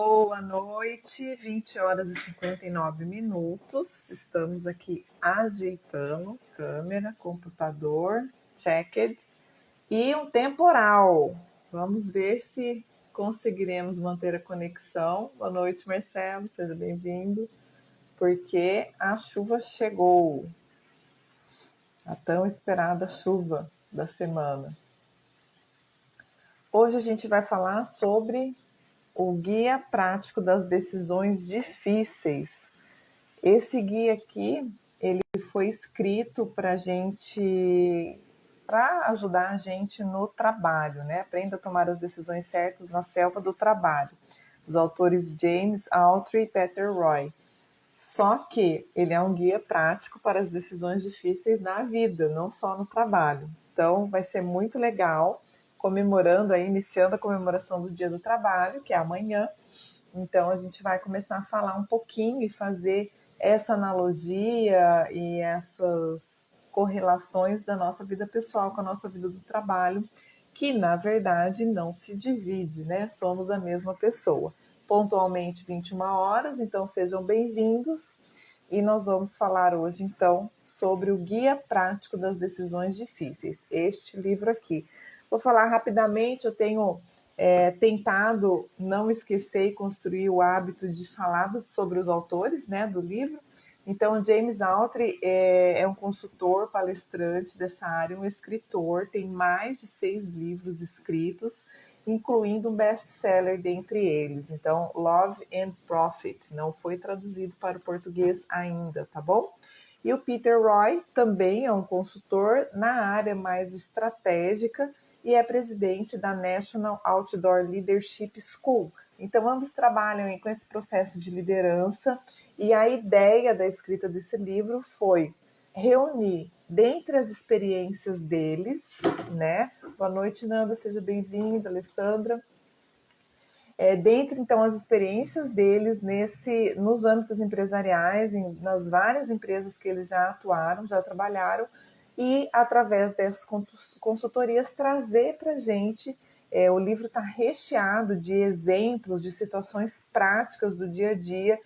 Boa noite, 20 horas e 59 minutos. Estamos aqui ajeitando câmera, computador, checked e um temporal. Vamos ver se conseguiremos manter a conexão. Boa noite, Marcelo, seja bem-vindo, porque a chuva chegou, a tão esperada chuva da semana. Hoje a gente vai falar sobre o Guia Prático das Decisões Difíceis. Esse guia aqui, ele foi escrito para ajudar a gente no trabalho, né? Aprenda a tomar as decisões certas na selva do trabalho. Os autores James Altucher e Peter Roy. Só que ele é um guia prático para as decisões difíceis na vida, não só no trabalho. Então, vai ser muito legal, iniciando a comemoração do Dia do Trabalho, que é amanhã. Então, a gente vai começar a falar um pouquinho e fazer essa analogia e essas correlações da nossa vida pessoal com a nossa vida do trabalho, que, na verdade, não se divide, né? Somos a mesma pessoa. Pontualmente 21 horas, então sejam bem-vindos. E nós vamos falar hoje, então, sobre o Guia Prático das Decisões Difíceis, este livro aqui. Vou falar rapidamente, eu tenho tentado não esquecer e construir o hábito de falar sobre os autores, né, do livro. Então, James Altucher é um consultor, palestrante dessa área, um escritor, tem mais de 6 livros escritos, incluindo um best-seller dentre eles. Então, Love and Profit, não foi traduzido para o português ainda, tá bom? E o Peter Roy também é um consultor na área mais estratégica e é presidente da National Outdoor Leadership School. Então, ambos trabalham com esse processo de liderança e a ideia da escrita desse livro foi reunir, dentre as experiências deles, né? Boa noite, Nanda, seja bem-vinda, Alessandra. Dentre, então, as experiências deles nos âmbitos empresariais, nas várias empresas que eles já atuaram, já trabalharam, e através dessas consultorias trazer para a gente, o livro está recheado de exemplos, de situações práticas do dia a dia,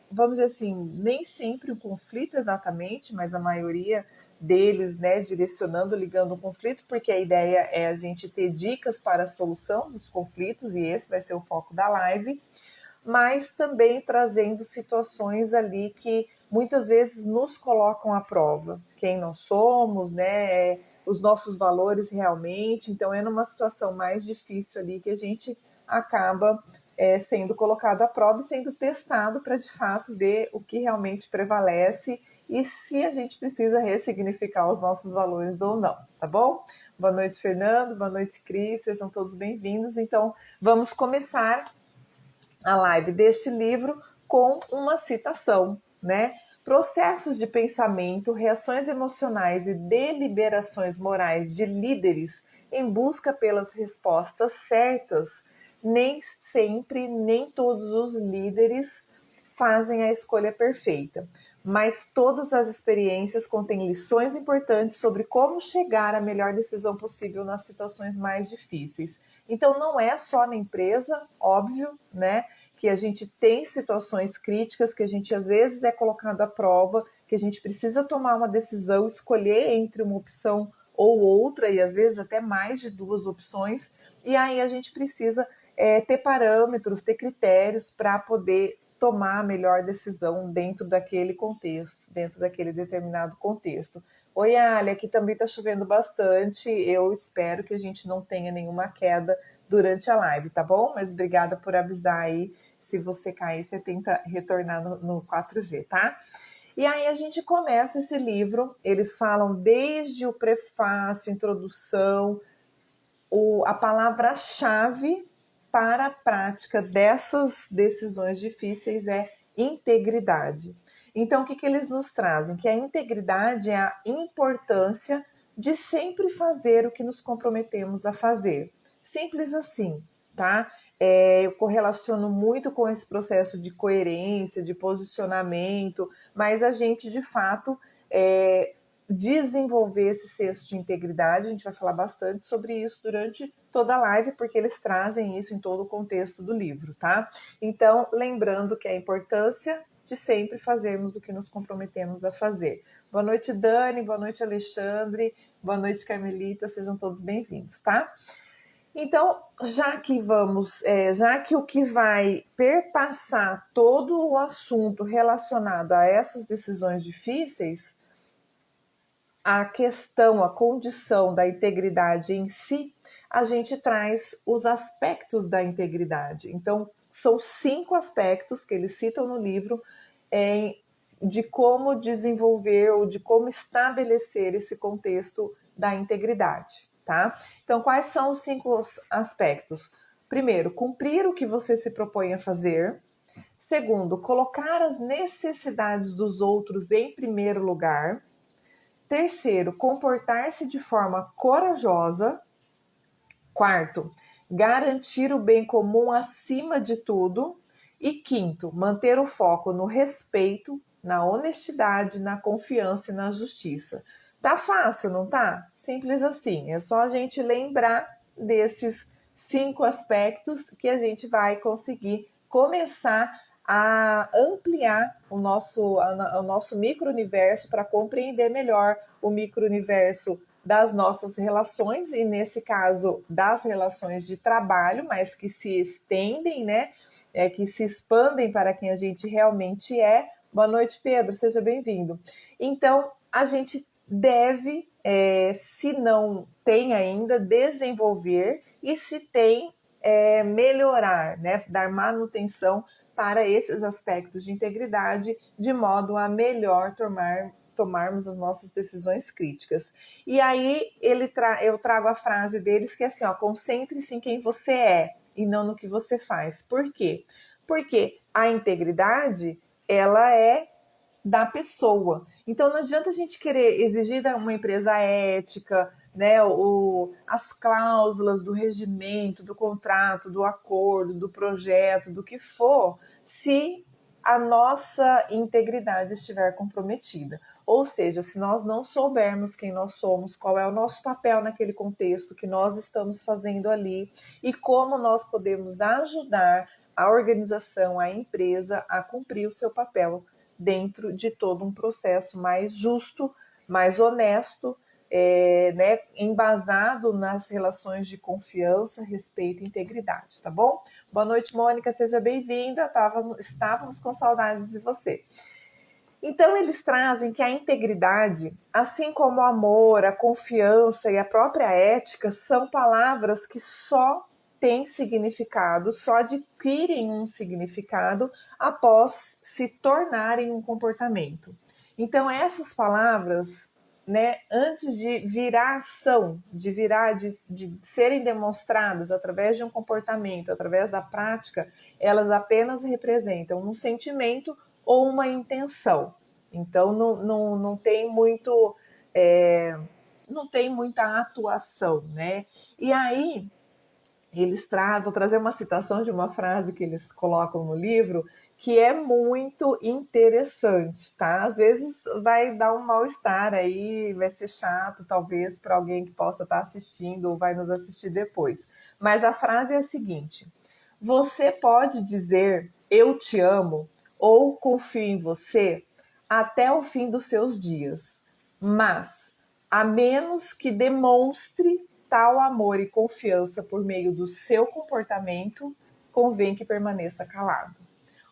vamos dizer assim, nem sempre o conflito exatamente, mas a maioria deles, né, direcionando, ligando o conflito, porque a ideia é a gente ter dicas para a solução dos conflitos, e esse vai ser o foco da live, mas também trazendo situações ali que muitas vezes nos colocam à prova, quem nós somos, né, os nossos valores realmente. Então é numa situação mais difícil ali que a gente acaba sendo colocado à prova e sendo testado para de fato ver o que realmente prevalece e se a gente precisa ressignificar os nossos valores ou não, tá bom? Boa noite, Fernando, boa noite, Cris, sejam todos bem-vindos. Então, vamos começar a live deste livro com uma citação, né? Processos de pensamento, reações emocionais e deliberações morais de líderes em busca pelas respostas certas. Nem sempre, nem todos os líderes fazem a escolha perfeita, mas todas as experiências contêm lições importantes sobre como chegar à melhor decisão possível nas situações mais difíceis. Então, não é só na empresa, óbvio, né, que a gente tem situações críticas, que a gente às vezes é colocado à prova, que a gente precisa tomar uma decisão, escolher entre uma opção ou outra, e às vezes até mais de 2 opções, e aí a gente precisa ter parâmetros, ter critérios para poder tomar a melhor decisão dentro daquele contexto, dentro daquele determinado contexto. Oi, Ali, aqui também está chovendo bastante, eu espero que a gente não tenha nenhuma queda durante a live, tá bom? Mas obrigada por avisar aí, se você cair, você tenta retornar no 4G, tá? E aí a gente começa esse livro, eles falam desde o prefácio, introdução, a palavra-chave para a prática dessas decisões difíceis é integridade. Então, o que eles nos trazem? Que a integridade é a importância de sempre fazer o que nos comprometemos a fazer. Simples assim, tá? Eu correlaciono muito com esse processo de coerência, de posicionamento, mas a gente, de fato, desenvolver esse senso de integridade. A gente vai falar bastante sobre isso durante toda a live, porque eles trazem isso em todo o contexto do livro, tá? Então, lembrando que a importância de sempre fazermos o que nos comprometemos a fazer. Boa noite, Dani, boa noite, Alexandre, boa noite, Carmelita, sejam todos bem-vindos, tá? Então, já que o que vai perpassar todo o assunto relacionado a essas decisões difíceis, a questão, a condição da integridade em si, a gente traz os aspectos da integridade. Então, são 5 aspectos que eles citam no livro de como desenvolver ou de como estabelecer esse contexto da integridade, tá? Então, quais são os 5 aspectos? Primeiro, cumprir o que você se propõe a fazer. Segundo, colocar as necessidades dos outros em primeiro lugar. Terceiro, comportar-se de forma corajosa. Quarto, garantir o bem comum acima de tudo. E quinto, manter o foco no respeito, na honestidade, na confiança e na justiça. Tá fácil, não tá? Simples assim. É só a gente lembrar desses 5 aspectos que a gente vai conseguir começar a ampliar o nosso micro-universo para compreender melhor o micro-universo das nossas relações, e nesse caso das relações de trabalho, mas que se estendem, né? Que se expandem para quem a gente realmente é. Boa noite, Pedro, seja bem-vindo. Então, a gente deve, se não tem ainda, desenvolver, e se tem, melhorar, né? Dar manutenção para esses aspectos de integridade, de modo a melhor tomarmos as nossas decisões críticas. E aí eu trago a frase deles que é assim, ó, concentre-se em quem você é e não no que você faz. Por quê? Porque a integridade, ela é da pessoa. Então não adianta a gente querer exigir de uma empresa ética, né, as cláusulas do regimento, do contrato, do acordo, do projeto, do que for, se a nossa integridade estiver comprometida. Ou seja, se nós não soubermos quem nós somos, qual é o nosso papel naquele contexto que nós estamos fazendo ali e como nós podemos ajudar a organização, a empresa a cumprir o seu papel dentro de todo um processo mais justo, mais honesto, né, embasado nas relações de confiança, respeito e integridade, tá bom? Boa noite, Mônica, seja bem-vinda, estávamos com saudades de você. Então, eles trazem que a integridade, assim como o amor, a confiança e a própria ética, são palavras que só têm significado, só adquirem um significado após se tornarem um comportamento. Então, essas palavras, né, antes de virar ação, de serem demonstradas através de um comportamento, através da prática, elas apenas representam um sentimento ou uma intenção. Então não tem muito, não tem muita atuação, né? E aí vou trazer uma citação de uma frase que eles colocam no livro que é muito interessante, tá? Às vezes vai dar um mal-estar aí, vai ser chato talvez para alguém que possa estar assistindo ou vai nos assistir depois. Mas a frase é a seguinte: você pode dizer eu te amo ou confio em você até o fim dos seus dias, mas a menos que demonstre tal amor e confiança por meio do seu comportamento, convém que permaneça calado.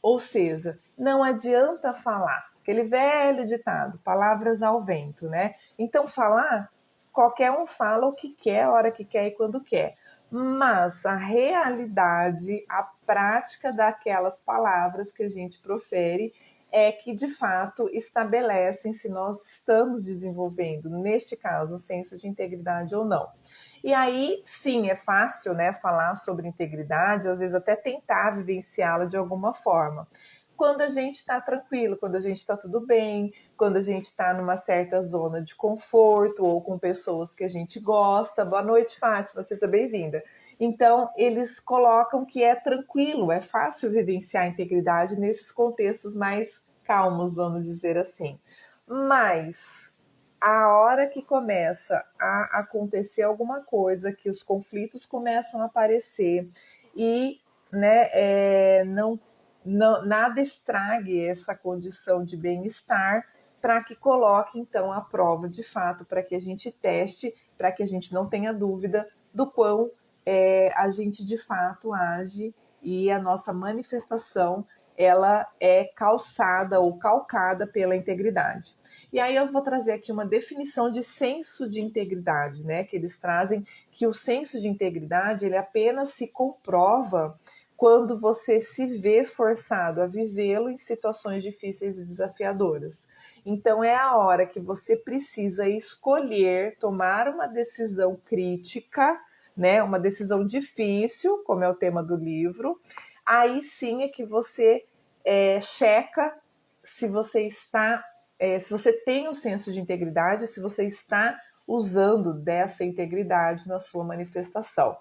Ou seja, não adianta falar, aquele velho ditado, palavras ao vento, né? Então falar, qualquer um fala o que quer, a hora que quer e quando quer. Mas a realidade, a prática daquelas palavras que a gente profere é que, de fato, estabelecem se nós estamos desenvolvendo, neste caso, o senso de integridade ou não. E aí, sim, é fácil, né, falar sobre integridade, às vezes até tentar vivenciá-la de alguma forma. Quando a gente está tranquilo, quando a gente está tudo bem, quando a gente está numa certa zona de conforto ou com pessoas que a gente gosta. Boa noite, Fátima, seja bem-vinda. Então, eles colocam que é tranquilo, é fácil vivenciar a integridade nesses contextos mais calmos, vamos dizer assim. Mas a hora que começa a acontecer alguma coisa, que os conflitos começam a aparecer e, né, nada estrague essa condição de bem-estar, para que coloque então a prova de fato, para que a gente teste, para que a gente não tenha dúvida do quão a gente de fato age e a nossa manifestação ela é calçada ou calcada pela integridade. E aí eu vou trazer aqui uma definição de senso de integridade, né? Que eles trazem que o senso de integridade ele apenas se comprova quando você se vê forçado a vivê-lo em situações difíceis e desafiadoras. Então é a hora que você precisa escolher, tomar uma decisão crítica, né? Uma decisão difícil, como é o tema do livro. Aí sim é que você checa se você está, se você tem um senso de integridade, se você está usando dessa integridade na sua manifestação.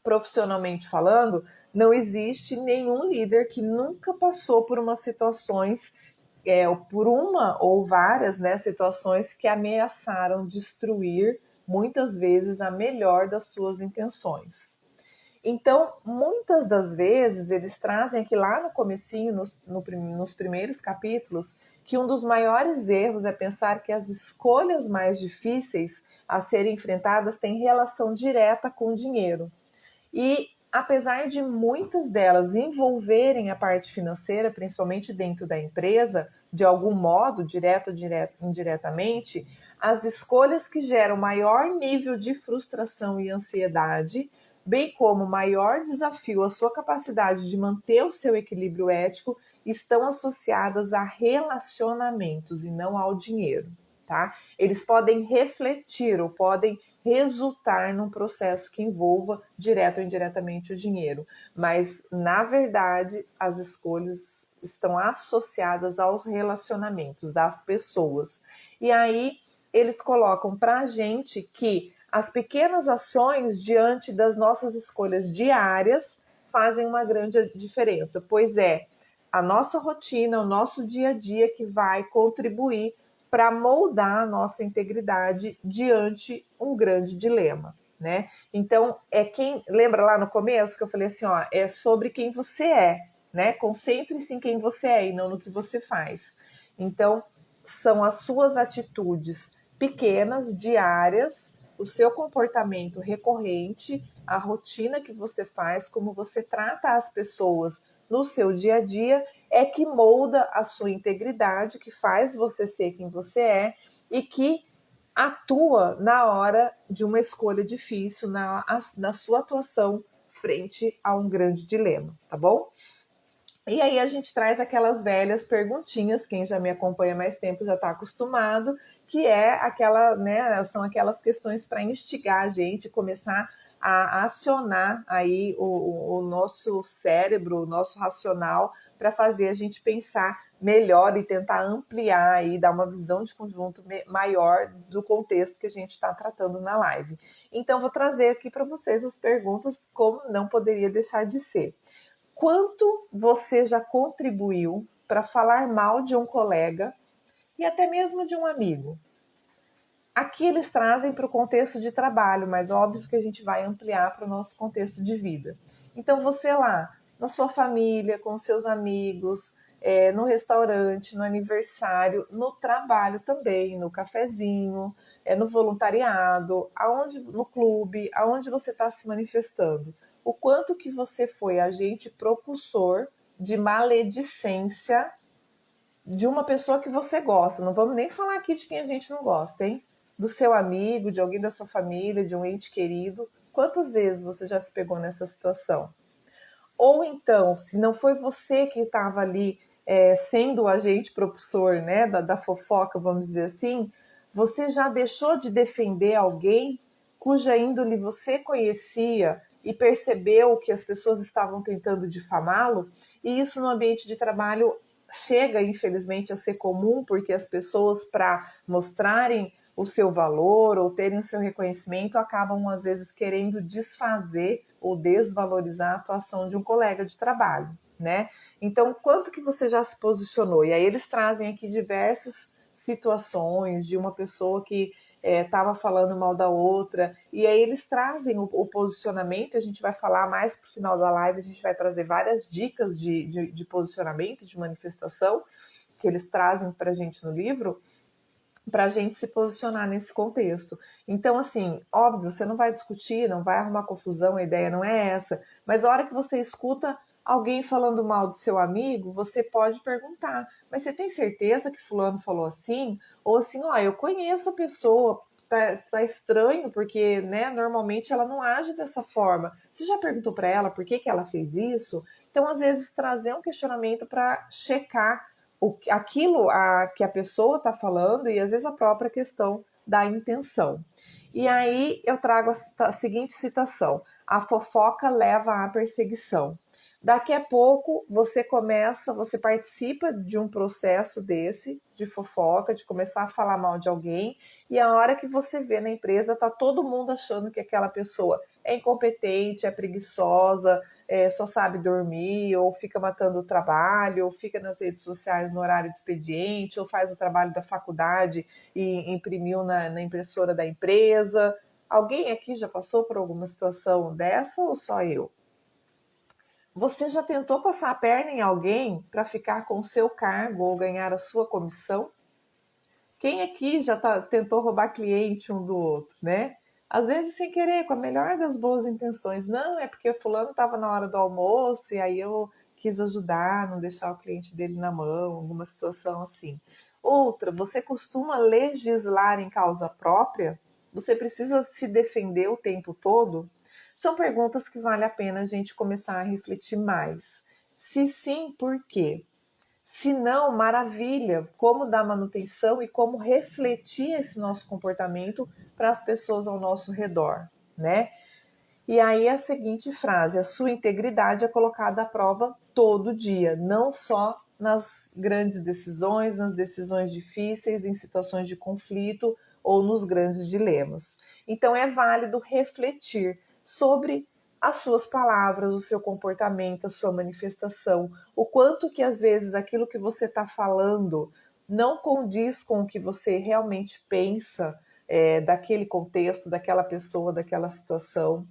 Profissionalmente falando, não existe nenhum líder que nunca passou por umas situações, por uma ou várias, né, situações que ameaçaram destruir, muitas vezes, a melhor das suas intenções. Então, muitas das vezes, eles trazem aqui lá no comecinho, nos primeiros capítulos, que um dos maiores erros é pensar que as escolhas mais difíceis a serem enfrentadas têm relação direta com o dinheiro. E apesar de muitas delas envolverem a parte financeira, principalmente dentro da empresa, de algum modo, direto ou indiretamente, as escolhas que geram maior nível de frustração e ansiedade, bem como maior desafio à sua capacidade de manter o seu equilíbrio ético, estão associadas a relacionamentos e não ao dinheiro, tá? Eles podem refletir ou podem resultar num processo que envolva direto ou indiretamente o dinheiro, mas na verdade as escolhas estão associadas aos relacionamentos das pessoas. E aí eles colocam para a gente que as pequenas ações diante das nossas escolhas diárias fazem uma grande diferença, pois é a nossa rotina, o nosso dia a dia que vai contribuir para moldar a nossa integridade diante um grande dilema, né? Então, lembra lá no começo que eu falei assim, ó, é sobre quem você é, né? Concentre-se em quem você é e não no que você faz. Então, são as suas atitudes pequenas, diárias, o seu comportamento recorrente, a rotina que você faz, como você trata as pessoas no seu dia a dia, é que molda a sua integridade, que faz você ser quem você é e que atua na hora de uma escolha difícil, na sua atuação frente a um grande dilema, tá bom? E aí a gente traz aquelas velhas perguntinhas, quem já me acompanha mais tempo já está acostumado, que é aquela, né, são aquelas questões para instigar a gente, começar a acionar aí o nosso cérebro, o nosso racional, para fazer a gente pensar melhor e tentar ampliar e dar uma visão de conjunto maior do contexto que a gente está tratando na live. Então, vou trazer aqui para vocês as perguntas, como não poderia deixar de ser. Quanto você já contribuiu para falar mal de um colega e até mesmo de um amigo? Aqui eles trazem para o contexto de trabalho, mas óbvio que a gente vai ampliar para o nosso contexto de vida. Então, você lá, na sua família, com seus amigos, no restaurante, no aniversário, no trabalho também, no cafezinho, no voluntariado, no clube, aonde você está se manifestando. O quanto que você foi agente propulsor de maledicência de uma pessoa que você gosta. Não vamos nem falar aqui de quem a gente não gosta, hein? Do seu amigo, de alguém da sua família, de um ente querido. Quantas vezes você já se pegou nessa situação? Ou então, se não foi você que estava ali sendo o agente propulsor, né, da fofoca, vamos dizer assim, você já deixou de defender alguém cuja índole você conhecia e percebeu que as pessoas estavam tentando difamá-lo? E isso no ambiente de trabalho chega, infelizmente, a ser comum, porque as pessoas, para mostrarem o seu valor ou terem o seu reconhecimento, acabam, às vezes, querendo desfazer ou desvalorizar a atuação de um colega de trabalho, né? Então, quanto que você já se posicionou? E aí eles trazem aqui diversas situações de uma pessoa que estava falando mal da outra, e aí eles trazem o posicionamento. A gente vai falar mais para o final da live, a gente vai trazer várias dicas de posicionamento, de manifestação, que eles trazem para a gente no livro, para a gente se posicionar nesse contexto. Então, assim, óbvio, você não vai discutir, não vai arrumar confusão, a ideia não é essa, mas a hora que você escuta alguém falando mal do seu amigo, você pode perguntar, mas você tem certeza que fulano falou assim? Ou assim, ó, eu conheço a pessoa, tá estranho, porque, né, normalmente ela não age dessa forma. Você já perguntou para ela por que ela fez isso? Então, às vezes, trazer um questionamento para checar aquilo que a pessoa está falando e às vezes a própria questão da intenção. E aí eu trago a seguinte citação: a fofoca leva à perseguição. Daqui a pouco você participa de um processo desse, de fofoca, de começar a falar mal de alguém, e a hora que você vê na empresa, tá todo mundo achando que aquela pessoa é incompetente, é preguiçosa, só sabe dormir, ou fica matando o trabalho, ou fica nas redes sociais no horário de expediente, ou faz o trabalho da faculdade e imprimiu na impressora da empresa. Alguém aqui já passou por alguma situação dessa ou só eu? Você já tentou passar a perna em alguém para ficar com o seu cargo ou ganhar a sua comissão? Quem aqui já tentou roubar cliente um do outro, né? Às vezes sem querer, com a melhor das boas intenções. Não, é porque fulano estava na hora do almoço e aí eu quis ajudar, não deixar o cliente dele na mão, alguma situação assim. Outra, você costuma legislar em causa própria? Você precisa se defender o tempo todo? São perguntas que vale a pena a gente começar a refletir mais. Se sim, por quê? Se não, maravilha, como dar manutenção e como refletir esse nosso comportamento para as pessoas ao nosso redor, né? E aí a seguinte frase: a sua integridade é colocada à prova todo dia, não só nas grandes decisões, nas decisões difíceis, em situações de conflito ou nos grandes dilemas. Então é válido refletir sobre as suas palavras, o seu comportamento, a sua manifestação, o quanto que às vezes aquilo que você está falando não condiz com o que você realmente pensa daquele contexto, daquela pessoa, daquela situação,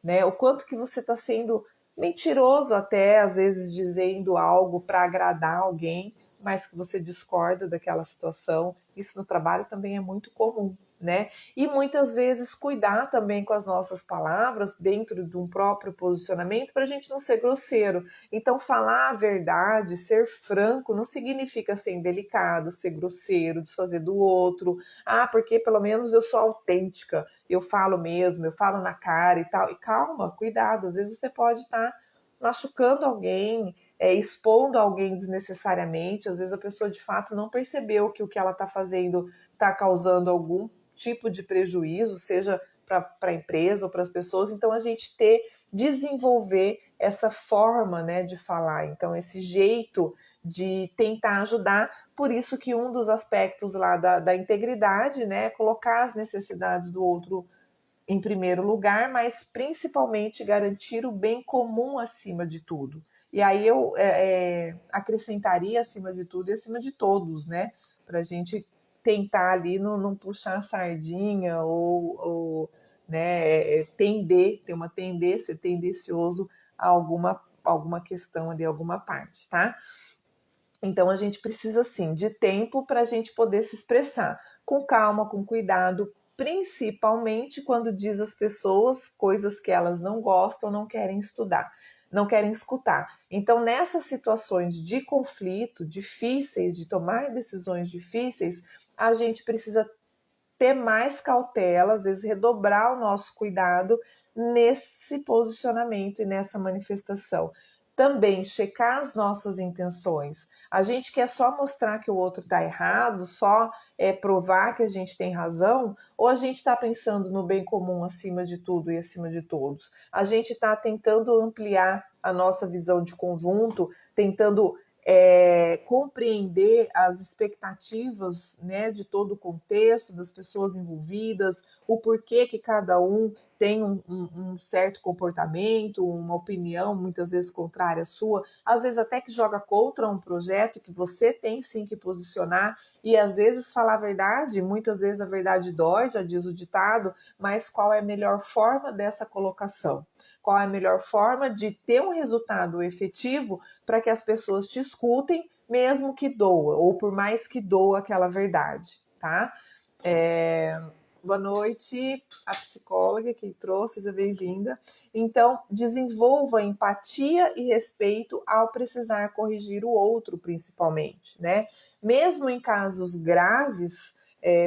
né? O quanto que você está sendo mentiroso até, às vezes dizendo algo para agradar alguém, mas que você discorda daquela situação. Isso no trabalho também é muito comum, né? E muitas vezes cuidar também com as nossas palavras dentro de um próprio posicionamento para a gente não ser grosseiro. Então, falar a verdade, ser franco, não significa ser indelicado, ser grosseiro, desfazer do outro. Ah, porque pelo menos eu sou autêntica, eu falo mesmo, eu falo na cara e tal. E calma, cuidado, às vezes você pode estar machucando alguém, expondo alguém desnecessariamente. Às vezes a pessoa de fato não percebeu que o que ela está fazendo está causando algum tipo de prejuízo, seja para a empresa ou para as pessoas. Então a gente desenvolver essa forma, né, de falar, então esse jeito de tentar ajudar. Por isso que um dos aspectos lá da integridade, né, é colocar as necessidades do outro em primeiro lugar, mas principalmente garantir o bem comum acima de tudo. E aí eu acrescentaria acima de tudo e acima de todos, né? Para a gente tentar ali não puxar a sardinha ou né, ter uma tendência, tendencioso a alguma questão ali, alguma parte, tá? Então a gente precisa sim de tempo para a gente poder se expressar com calma, com cuidado, principalmente quando diz às pessoas coisas que elas não gostam, não querem estudar, não querem escutar. Então, nessas situações de conflito, difíceis, de tomar decisões difíceis, a gente precisa ter mais cautela, às vezes redobrar o nosso cuidado nesse posicionamento e nessa manifestação. Também checar as nossas intenções. A gente quer só mostrar que o outro está errado, só provar que a gente tem razão, ou a gente está pensando no bem comum acima de tudo e acima de todos? A gente está tentando ampliar a nossa visão de conjunto, tentando compreender as expectativas, né, de todo o contexto, das pessoas envolvidas, o porquê que cada um tem um certo comportamento, uma opinião muitas vezes contrária à sua, às vezes até que joga contra um projeto que você tem sim que posicionar, e às vezes falar a verdade, muitas vezes a verdade dói, já diz o ditado, mas qual é a melhor forma dessa colocação? Qual é a melhor forma de ter um resultado efetivo para que as pessoas te escutem, mesmo que doa, ou por mais que doa aquela verdade, tá? Boa noite, a psicóloga que trouxe, seja bem-vinda. Então, desenvolva empatia e respeito ao precisar corrigir o outro, principalmente, né? Mesmo em casos graves,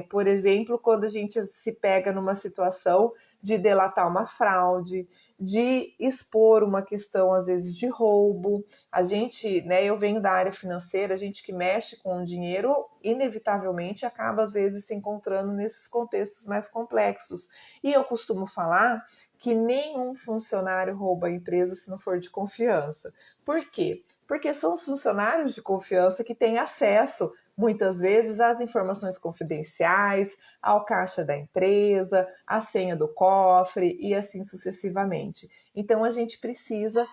por exemplo, quando a gente se pega numa situação de delatar uma fraude, de expor uma questão, às vezes, de roubo. A gente, né, eu venho da área financeira, a gente que mexe com o dinheiro, inevitavelmente acaba, às vezes, se encontrando nesses contextos mais complexos. E eu costumo falar que nenhum funcionário rouba a empresa se não for de confiança. Por quê? Porque são os funcionários de confiança que têm acesso, muitas vezes, às informações confidenciais, ao caixa da empresa, à senha do cofre e assim sucessivamente. Então, a gente precisa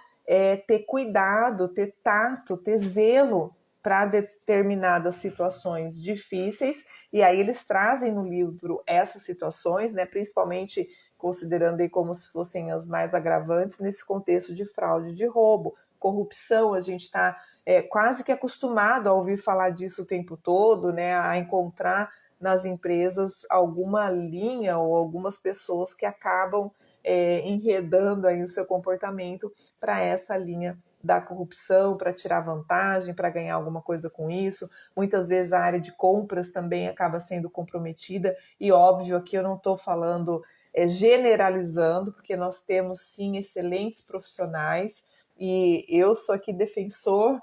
ter cuidado, ter tato, ter zelo para determinadas situações difíceis, e aí eles trazem no livro essas situações, né, principalmente considerando aí como se fossem as mais agravantes nesse contexto de fraude, de roubo, corrupção. A gente está quase que acostumado a ouvir falar disso o tempo todo, né, a encontrar nas empresas alguma linha ou algumas pessoas que acabam enredando aí o seu comportamento para essa linha da corrupção, para tirar vantagem, para ganhar alguma coisa com isso. Muitas vezes a área de compras também acaba sendo comprometida, e óbvio, aqui eu não estou falando generalizando, porque nós temos sim excelentes profissionais, e eu sou aqui defensora,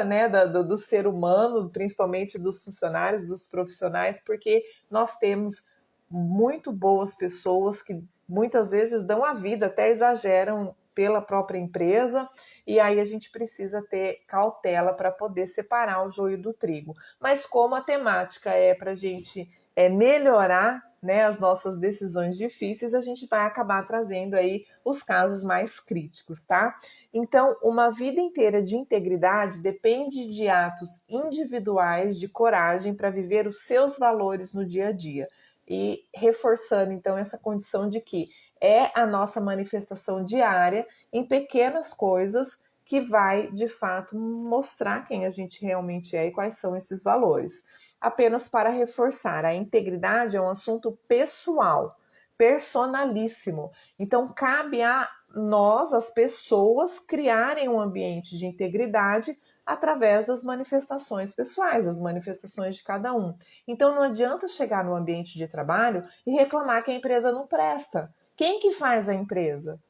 né, do ser humano, principalmente dos funcionários, dos profissionais, porque nós temos muito boas pessoas que muitas vezes dão a vida, até exageram pela própria empresa, e aí a gente precisa ter cautela para poder separar o joio do trigo. Mas como a temática é para a gente melhorar, né, as nossas decisões difíceis, a gente vai acabar trazendo aí os casos mais críticos, tá? Então, uma vida inteira de integridade depende de atos individuais de coragem para viver os seus valores no dia a dia. E reforçando, então, essa condição de que é a nossa manifestação diária em pequenas coisas que vai, de fato, mostrar quem a gente realmente é e quais são esses valores. Apenas para reforçar, a integridade é um assunto pessoal, personalíssimo. Então, cabe a nós, as pessoas, criarem um ambiente de integridade através das manifestações pessoais, as manifestações de cada um. Então, não adianta chegar no ambiente de trabalho e reclamar que a empresa não presta. Quem que faz a empresa?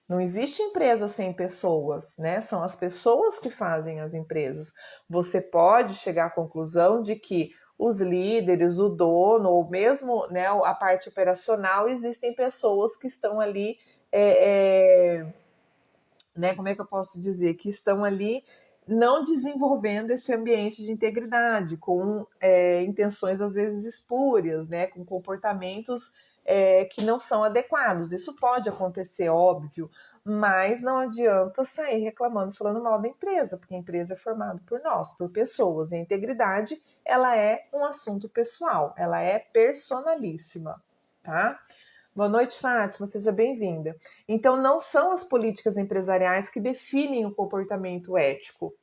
Não existe empresa sem pessoas, né? São as pessoas que fazem as empresas. Você pode chegar à conclusão de que os líderes, o dono, ou mesmo, né, a parte operacional, existem pessoas que estão ali, né, como é que eu posso dizer? Que estão ali não desenvolvendo esse ambiente de integridade, com intenções às vezes espúrias, né, com comportamentos que não são adequados. Isso pode acontecer, óbvio, mas não adianta sair reclamando, falando mal da empresa, porque a empresa é formada por nós, por pessoas. E a integridade, ela é um assunto pessoal, ela é personalíssima, tá? Boa noite, Fátima, seja bem-vinda. Então, não são as políticas empresariais que definem o comportamento ético,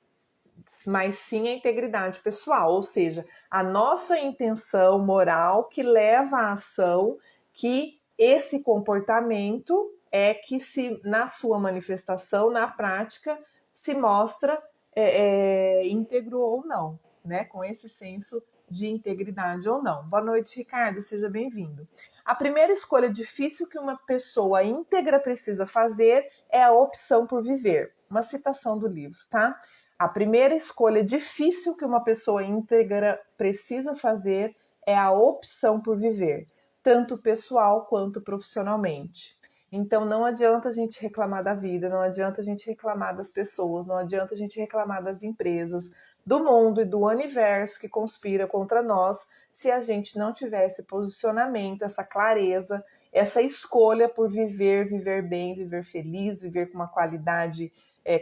mas sim a integridade pessoal, ou seja, a nossa intenção moral que leva à ação que esse comportamento é que se na sua manifestação, na prática, se mostra íntegro ou não, né? Com esse senso de integridade ou não. Boa noite, Ricardo, seja bem-vindo. A primeira escolha difícil que uma pessoa íntegra precisa fazer é a opção por viver. Uma citação do livro, tá? A primeira escolha difícil que uma pessoa íntegra precisa fazer é a opção por viver, tanto pessoal quanto profissionalmente. Então não adianta a gente reclamar da vida, não adianta a gente reclamar das pessoas, não adianta a gente reclamar das empresas, do mundo e do universo que conspira contra nós, se a gente não tiver esse posicionamento, essa clareza, essa escolha por viver, viver bem, viver feliz, viver com uma qualidade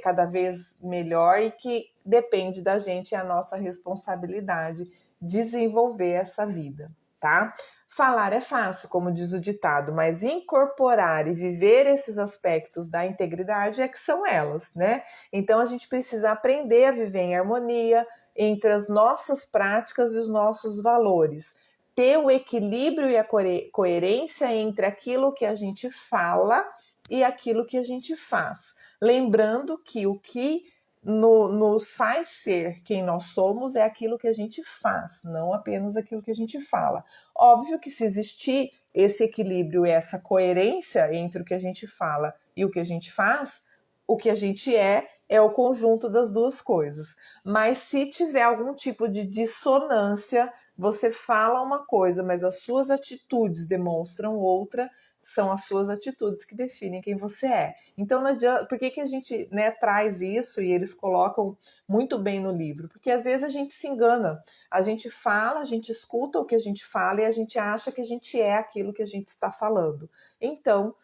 cada vez melhor e que depende da gente, é a nossa responsabilidade desenvolver essa vida, tá? Falar é fácil, como diz o ditado, mas incorporar e viver esses aspectos da integridade é que são elas, né? Então a gente precisa aprender a viver em harmonia entre as nossas práticas e os nossos valores. Ter o equilíbrio e a coerência entre aquilo que a gente fala e aquilo que a gente faz. Lembrando que o que nos faz ser quem nós somos é aquilo que a gente faz, não apenas aquilo que a gente fala. Óbvio que se existir esse equilíbrio e essa coerência entre o que a gente fala e o que a gente faz, o que a gente é o conjunto das duas coisas. Mas se tiver algum tipo de dissonância, você fala uma coisa, mas as suas atitudes demonstram outra, são as suas atitudes que definem quem você é. Então, não adianta, por que a gente traz isso e eles colocam muito bem no livro? Porque às vezes a gente se engana. A gente fala, a gente escuta o que a gente fala e a gente acha que a gente é aquilo que a gente está falando. Então,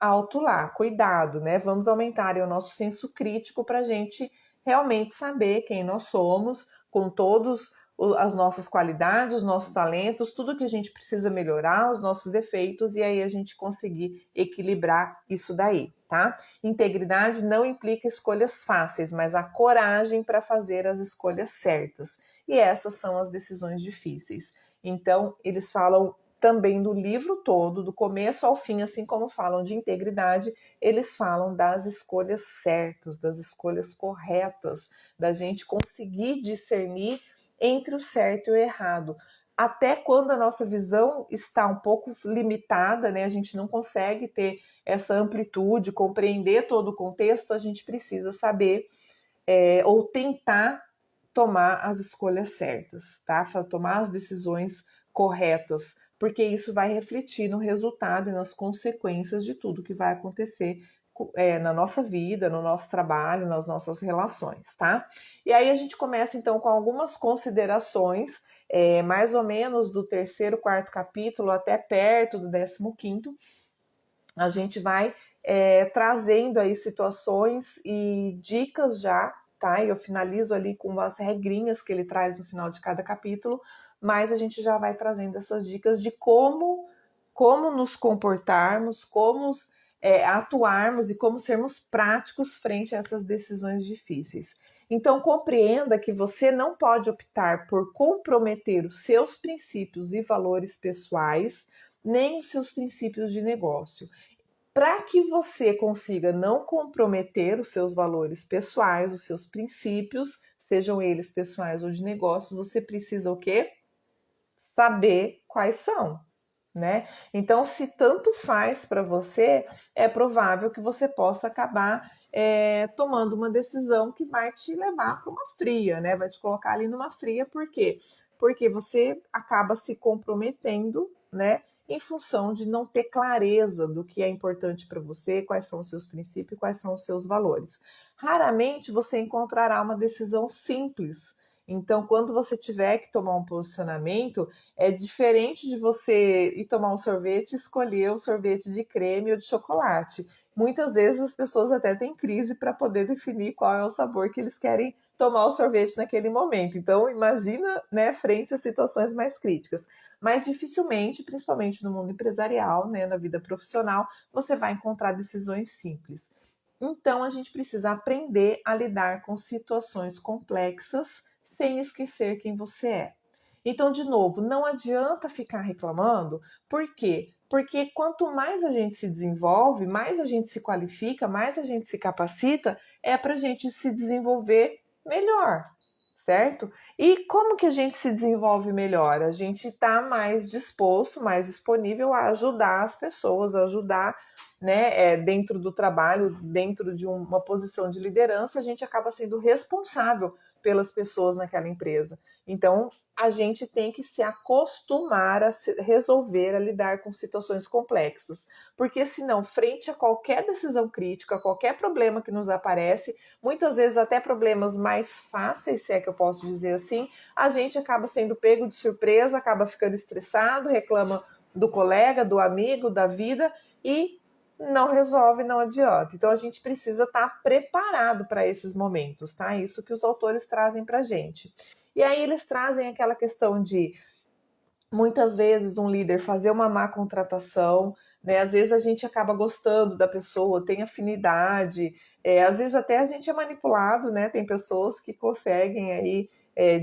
alto lá, cuidado, né? Vamos aumentar o nosso senso crítico para a gente realmente saber quem nós somos, com todas as nossas qualidades, os nossos talentos, tudo que a gente precisa melhorar, os nossos defeitos, e aí a gente conseguir equilibrar isso daí, tá? Integridade não implica escolhas fáceis, mas a coragem para fazer as escolhas certas. E essas são as decisões difíceis. Então, eles falam também do livro todo, do começo ao fim, assim como falam de integridade, eles falam das escolhas certas, das escolhas corretas, da gente conseguir discernir entre o certo e o errado. Até quando a nossa visão está um pouco limitada, né? A gente não consegue ter essa amplitude, compreender todo o contexto, a gente precisa saber ou tentar tomar as escolhas certas, tá? Tomar as decisões corretas, porque isso vai refletir no resultado e nas consequências de tudo que vai acontecer na nossa vida, no nosso trabalho, nas nossas relações, tá? E aí a gente começa então com algumas considerações, mais ou menos do terceiro, quarto capítulo até perto do 15º, a gente vai trazendo aí situações e dicas já, tá? E eu finalizo ali com as regrinhas que ele traz no final de cada capítulo, mas a gente já vai trazendo essas dicas de como nos comportarmos, como atuarmos e como sermos práticos frente a essas decisões difíceis. Então, compreenda que você não pode optar por comprometer os seus princípios e valores pessoais, nem os seus princípios de negócio. Para que você consiga não comprometer os seus valores pessoais, os seus princípios, sejam eles pessoais ou de negócios, você precisa o quê? Saber quais são, né? Então, se tanto faz para você, é provável que você possa acabar tomando uma decisão que vai te levar para uma fria, né? Vai te colocar ali numa fria, por quê? Porque você acaba se comprometendo, né? Em função de não ter clareza do que é importante para você, quais são os seus princípios, quais são os seus valores. Raramente você encontrará uma decisão simples. Então, quando você tiver que tomar um posicionamento, é diferente de você ir tomar um sorvete e escolher o sorvete de creme ou de chocolate. Muitas vezes as pessoas até têm crise para poder definir qual é o sabor que eles querem tomar o sorvete naquele momento. Então, imagina, né, frente a situações mais críticas. Mas dificilmente, principalmente no mundo empresarial, né, na vida profissional, você vai encontrar decisões simples. Então, a gente precisa aprender a lidar com situações complexas sem esquecer quem você é. Então, de novo, não adianta ficar reclamando, por quê? Porque quanto mais a gente se desenvolve, mais a gente se qualifica, mais a gente se capacita, é para a gente se desenvolver melhor, certo? E como que a gente se desenvolve melhor? A gente está mais disposto, mais disponível a ajudar as pessoas, a ajudar né, dentro do trabalho, dentro de uma posição de liderança, a gente acaba sendo responsável pelas pessoas naquela empresa. Então, a gente tem que se acostumar a resolver, a lidar com situações complexas. Porque senão, frente a qualquer decisão crítica, qualquer problema que nos aparece, muitas vezes até problemas mais fáceis, se é que eu posso dizer assim, a gente acaba sendo pego de surpresa, acaba ficando estressado, reclama do colega, do amigo, da vida e não resolve, não adianta. Então a gente precisa estar preparado para esses momentos, tá? Isso que os autores trazem para a gente. E aí eles trazem aquela questão de muitas vezes um líder fazer uma má contratação, né? Às vezes a gente acaba gostando da pessoa, tem afinidade, às vezes até a gente é manipulado, né? Tem pessoas que conseguem aí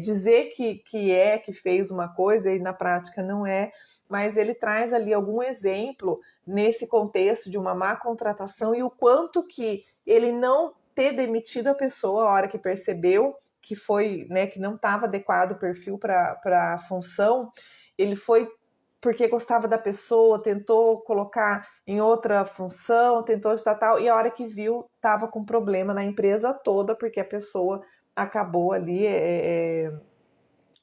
dizer que fez uma coisa e na prática não é, mas ele traz ali algum exemplo nesse contexto de uma má contratação e o quanto que ele não ter demitido a pessoa a hora que percebeu que foi, né, que não estava adequado o perfil para a função, ele foi porque gostava da pessoa, tentou colocar em outra função, tentou de tal, e a hora que viu, estava com problema na empresa toda, porque a pessoa acabou ali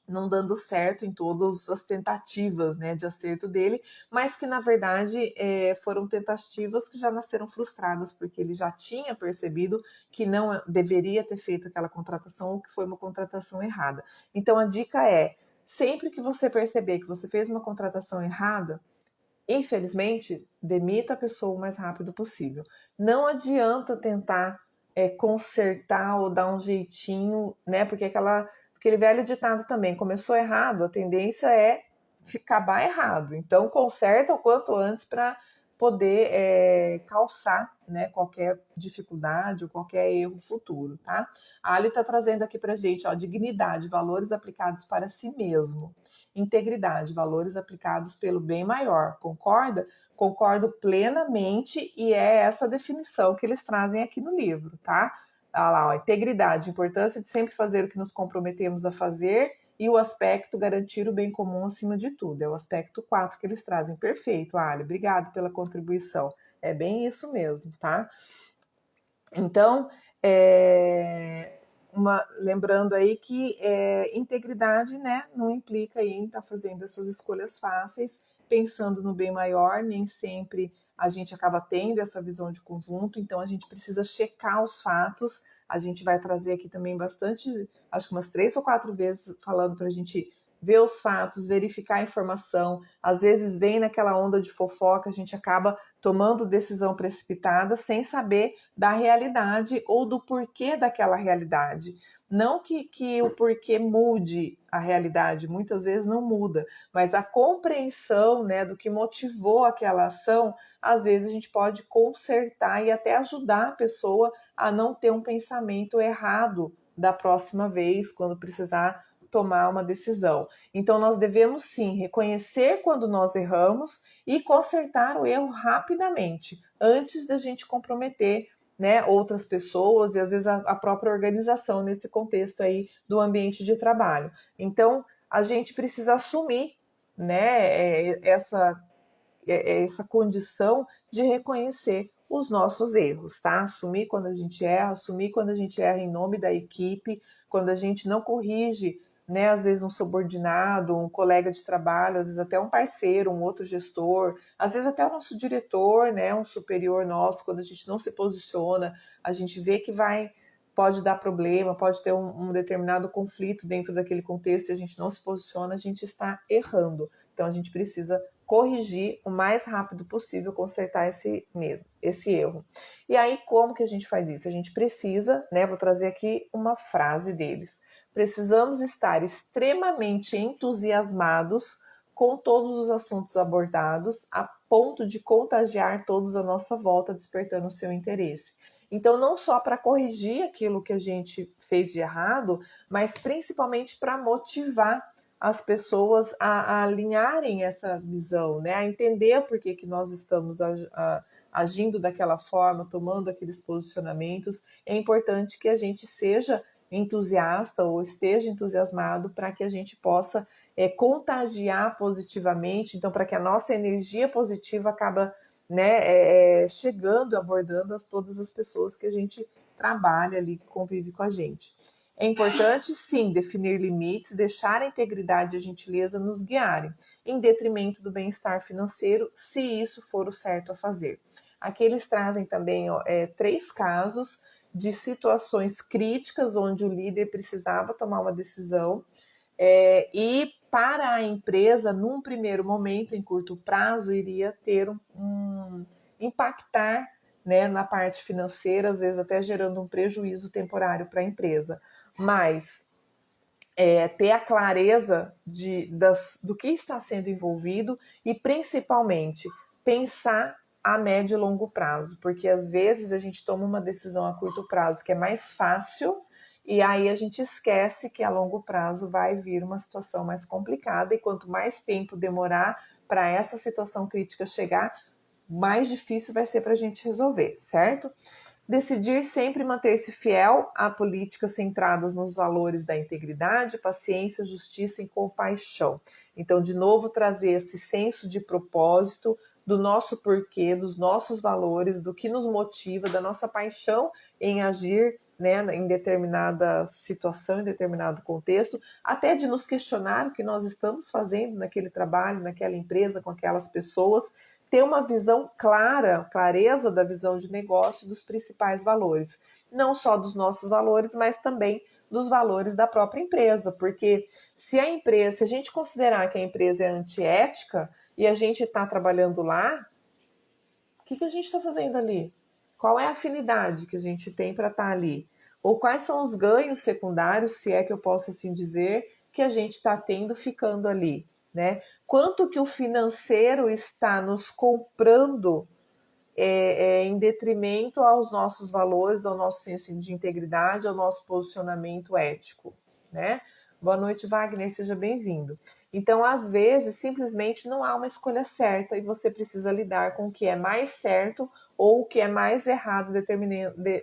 não dando certo em todas as tentativas, né, de acerto dele, mas que na verdade foram tentativas que já nasceram frustradas, porque ele já tinha percebido que não deveria ter feito aquela contratação ou que foi uma contratação errada. Então a dica é, sempre que você perceber que você fez uma contratação errada, infelizmente, demita a pessoa o mais rápido possível. Não adianta tentar consertar ou dar um jeitinho, né? Porque aquele velho ditado também, começou errado, a tendência é acabar errado. Então, conserta o quanto antes para poder calçar, né, qualquer dificuldade ou qualquer erro futuro, tá? A Ali está trazendo aqui para gente, ó, dignidade, valores aplicados para si mesmo. Integridade, valores aplicados pelo bem maior. Concorda? Concordo plenamente e é essa definição que eles trazem aqui no livro, tá? Olha lá, ó, integridade, importância de sempre fazer o que nos comprometemos a fazer e o aspecto garantir o bem comum acima de tudo. É o aspecto 4 que eles trazem. Perfeito, Ali. Obrigado pela contribuição. É bem isso mesmo, tá? Então, lembrando aí que integridade, né, não implica aí em estar fazendo essas escolhas fáceis, pensando no bem maior, nem sempre a gente acaba tendo essa visão de conjunto, então a gente precisa checar os fatos, a gente vai trazer aqui também bastante, acho que umas 3 ou 4 vezes falando para a gente ver os fatos, verificar a informação, às vezes vem naquela onda de fofoca, a gente acaba tomando decisão precipitada sem saber da realidade ou do porquê daquela realidade. Não que o porquê mude a realidade, muitas vezes não muda, mas a compreensão, né, do que motivou aquela ação, às vezes a gente pode consertar e até ajudar a pessoa a não ter um pensamento errado da próxima vez, quando precisar tomar uma decisão. Então, nós devemos sim reconhecer quando nós erramos e consertar o erro rapidamente, antes da gente comprometer, né, outras pessoas e às vezes a própria organização nesse contexto aí do ambiente de trabalho. Então, a gente precisa assumir, né, essa condição de reconhecer os nossos erros, tá? Assumir quando a gente erra, assumir quando a gente erra em nome da equipe, quando a gente não corrige, né, às vezes um subordinado, um colega de trabalho, às vezes até um parceiro, um outro gestor, às vezes até o nosso diretor, né, um superior nosso, quando a gente não se posiciona, a gente vê que pode dar problema, pode ter um determinado conflito dentro daquele contexto e a gente não se posiciona, a gente está errando. Então a gente precisa corrigir o mais rápido possível, consertar esse erro. E aí, como que a gente faz isso? A gente precisa, né, vou trazer aqui uma frase deles. Precisamos estar extremamente entusiasmados com todos os assuntos abordados, a ponto de contagiar todos à nossa volta, despertando o seu interesse. Então, não só para corrigir aquilo que a gente fez de errado, mas principalmente para motivar as pessoas a alinharem essa visão, né? A entender por que nós estamos agindo daquela forma, tomando aqueles posicionamentos. É importante que a gente seja entusiasta ou esteja entusiasmado para que a gente possa contagiar positivamente, então para que a nossa energia positiva né, chegando, abordando todas as pessoas que a gente trabalha ali, que convive com a gente. É importante, sim, definir limites, deixar a integridade e a gentileza nos guiarem, em detrimento do bem-estar financeiro, se isso for o certo a fazer. Aqui eles trazem também 3 casos de situações críticas onde o líder precisava tomar uma decisão e para a empresa, num primeiro momento, em curto prazo, iria ter impactar, né, na parte financeira, às vezes até gerando um prejuízo temporário para a empresa. Mas ter a clareza do que está sendo envolvido e, principalmente, pensar a médio e longo prazo, porque às vezes a gente toma uma decisão a curto prazo que é mais fácil e aí a gente esquece que a longo prazo vai vir uma situação mais complicada e quanto mais tempo demorar para essa situação crítica chegar, mais difícil vai ser para a gente resolver, certo? Decidir sempre manter-se fiel a políticas centradas nos valores da integridade, paciência, justiça e compaixão. Então, de novo, trazer esse senso de propósito, do nosso porquê, dos nossos valores, do que nos motiva, da nossa paixão em agir, né, em determinada situação, em determinado contexto, até de nos questionar o que nós estamos fazendo naquele trabalho, naquela empresa, com aquelas pessoas, ter uma visão clara, clareza da visão de negócio dos principais valores. Não só dos nossos valores, mas também dos valores da própria empresa. Porque se a gente considerar que a empresa é antiética e a gente está trabalhando lá, o que a gente está fazendo ali? Qual é a afinidade que a gente tem para estar ali? Ou quais são os ganhos secundários, se é que eu posso assim dizer, que a gente está tendo ficando ali, né? Quanto que o financeiro está nos comprando em detrimento aos nossos valores, ao nosso senso de integridade, ao nosso posicionamento ético, né? Boa noite, Wagner, seja bem-vindo. Então, às vezes, simplesmente não há uma escolha certa e você precisa lidar com o que é mais certo ou o que é mais errado